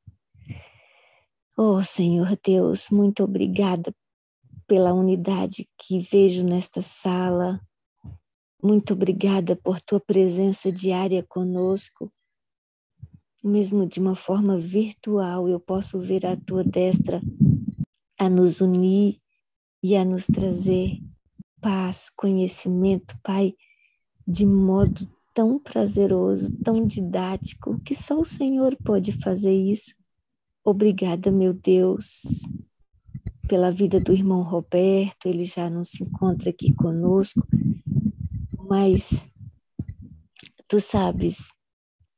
Speaker 8: Oh, Senhor Deus, muito obrigada pela unidade que vejo nesta sala. Muito obrigada por tua presença diária conosco. Mesmo de uma forma virtual, eu posso ver a tua destra a nos unir e a nos trazer paz, conhecimento, Pai, de modo tão prazeroso, tão didático, que só o Senhor pode fazer isso. Obrigada, meu Deus, pela vida do irmão Roberto. Ele já não se encontra aqui conosco, mas tu sabes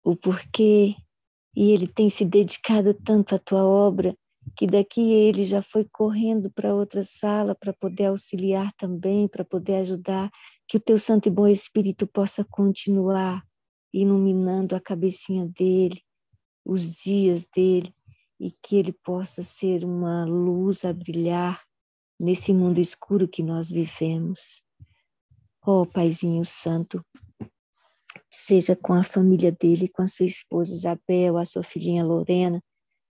Speaker 8: o porquê, e ele tem se dedicado tanto à tua obra, que daqui ele já foi correndo para outra sala para poder auxiliar também, para poder ajudar, que o teu Santo e Bom Espírito possa continuar iluminando a cabecinha dele, os dias dele, e que ele possa ser uma luz a brilhar nesse mundo escuro que nós vivemos. Oh, Paizinho Santo, seja com a família dele, com a sua esposa Isabel, a sua filhinha Lorena,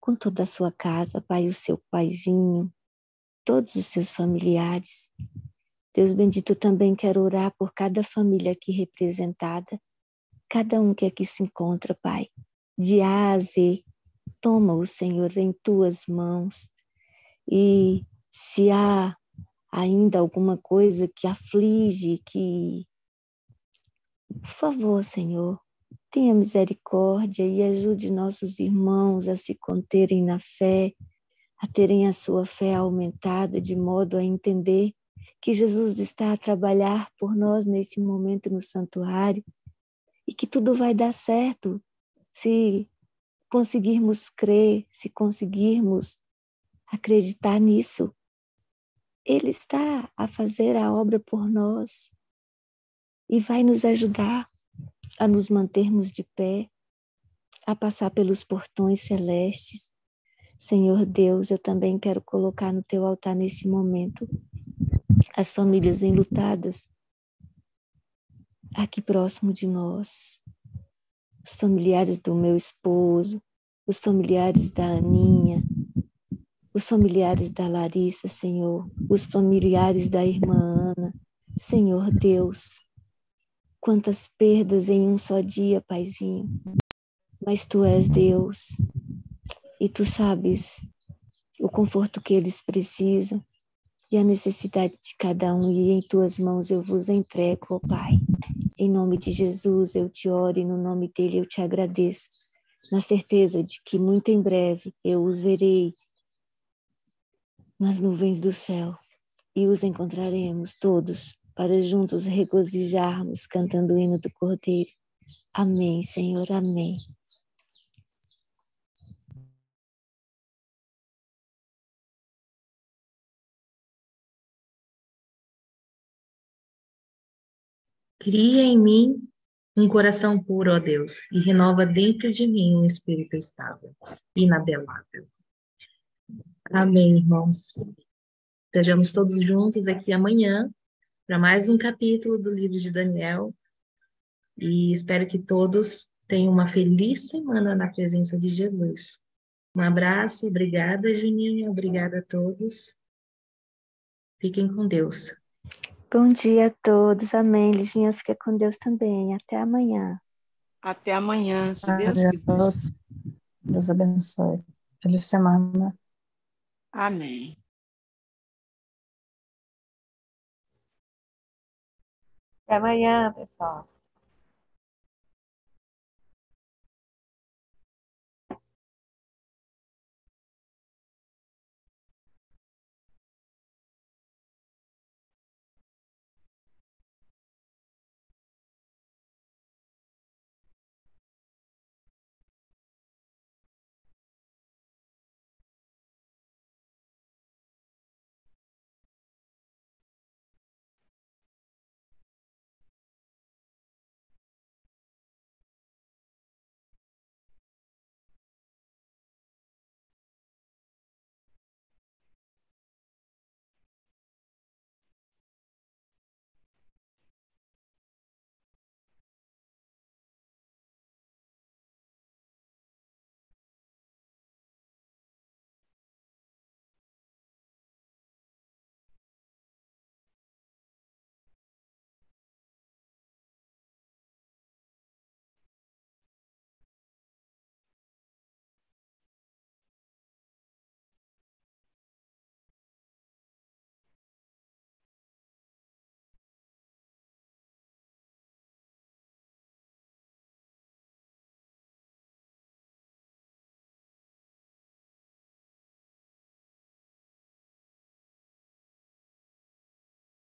Speaker 8: com toda a sua casa, Pai, o seu paizinho, todos os seus familiares. Deus bendito, eu também quero orar por cada família aqui representada, cada um que aqui se encontra, Pai, de A a Z. Toma-o, Senhor, em tuas mãos. E se há ainda alguma coisa que aflige, por favor, Senhor, tenha misericórdia e ajude nossos irmãos a se conterem na fé, a terem a sua fé aumentada, de modo a entender que Jesus está a trabalhar por nós nesse momento no santuário e que tudo vai dar certo se conseguirmos crer, se conseguirmos acreditar nisso. Ele está a fazer a obra por nós e vai nos ajudar a nos mantermos de pé, a passar pelos portões celestes. Senhor Deus, eu também quero colocar no teu altar nesse momento as famílias enlutadas aqui próximo de nós, os familiares do meu esposo, os familiares da Aninha, os familiares da Larissa, Senhor, os familiares da irmã Ana. Senhor Deus, quantas perdas em um só dia, Paizinho, mas Tu és Deus e Tu sabes o conforto que eles precisam e a necessidade de cada um, e em Tuas mãos eu vos entrego, ó Pai. Em nome de Jesus eu te oro e no nome dele eu te agradeço na certeza de que muito em breve eu os verei nas nuvens do céu e os encontraremos todos para juntos regozijarmos cantando o hino do Cordeiro. Amém, Senhor, amém.
Speaker 2: Cria em mim um coração puro, ó Deus, e renova dentro de mim um espírito estável, inabelável. Amém, irmãos. Estejamos todos juntos aqui amanhã para mais um capítulo do livro de Daniel e espero que todos tenham uma feliz semana na presença de Jesus. Um abraço, obrigada, Juninho, obrigada a todos. Fiquem com Deus.
Speaker 8: Bom dia a todos, amém. Liginha, fica com Deus também. Até amanhã.
Speaker 4: Até amanhã, se Deus
Speaker 9: Bom dia a
Speaker 4: quiser.
Speaker 9: todos. Deus abençoe. Feliz semana.
Speaker 4: Amém.
Speaker 10: Até amanhã, pessoal.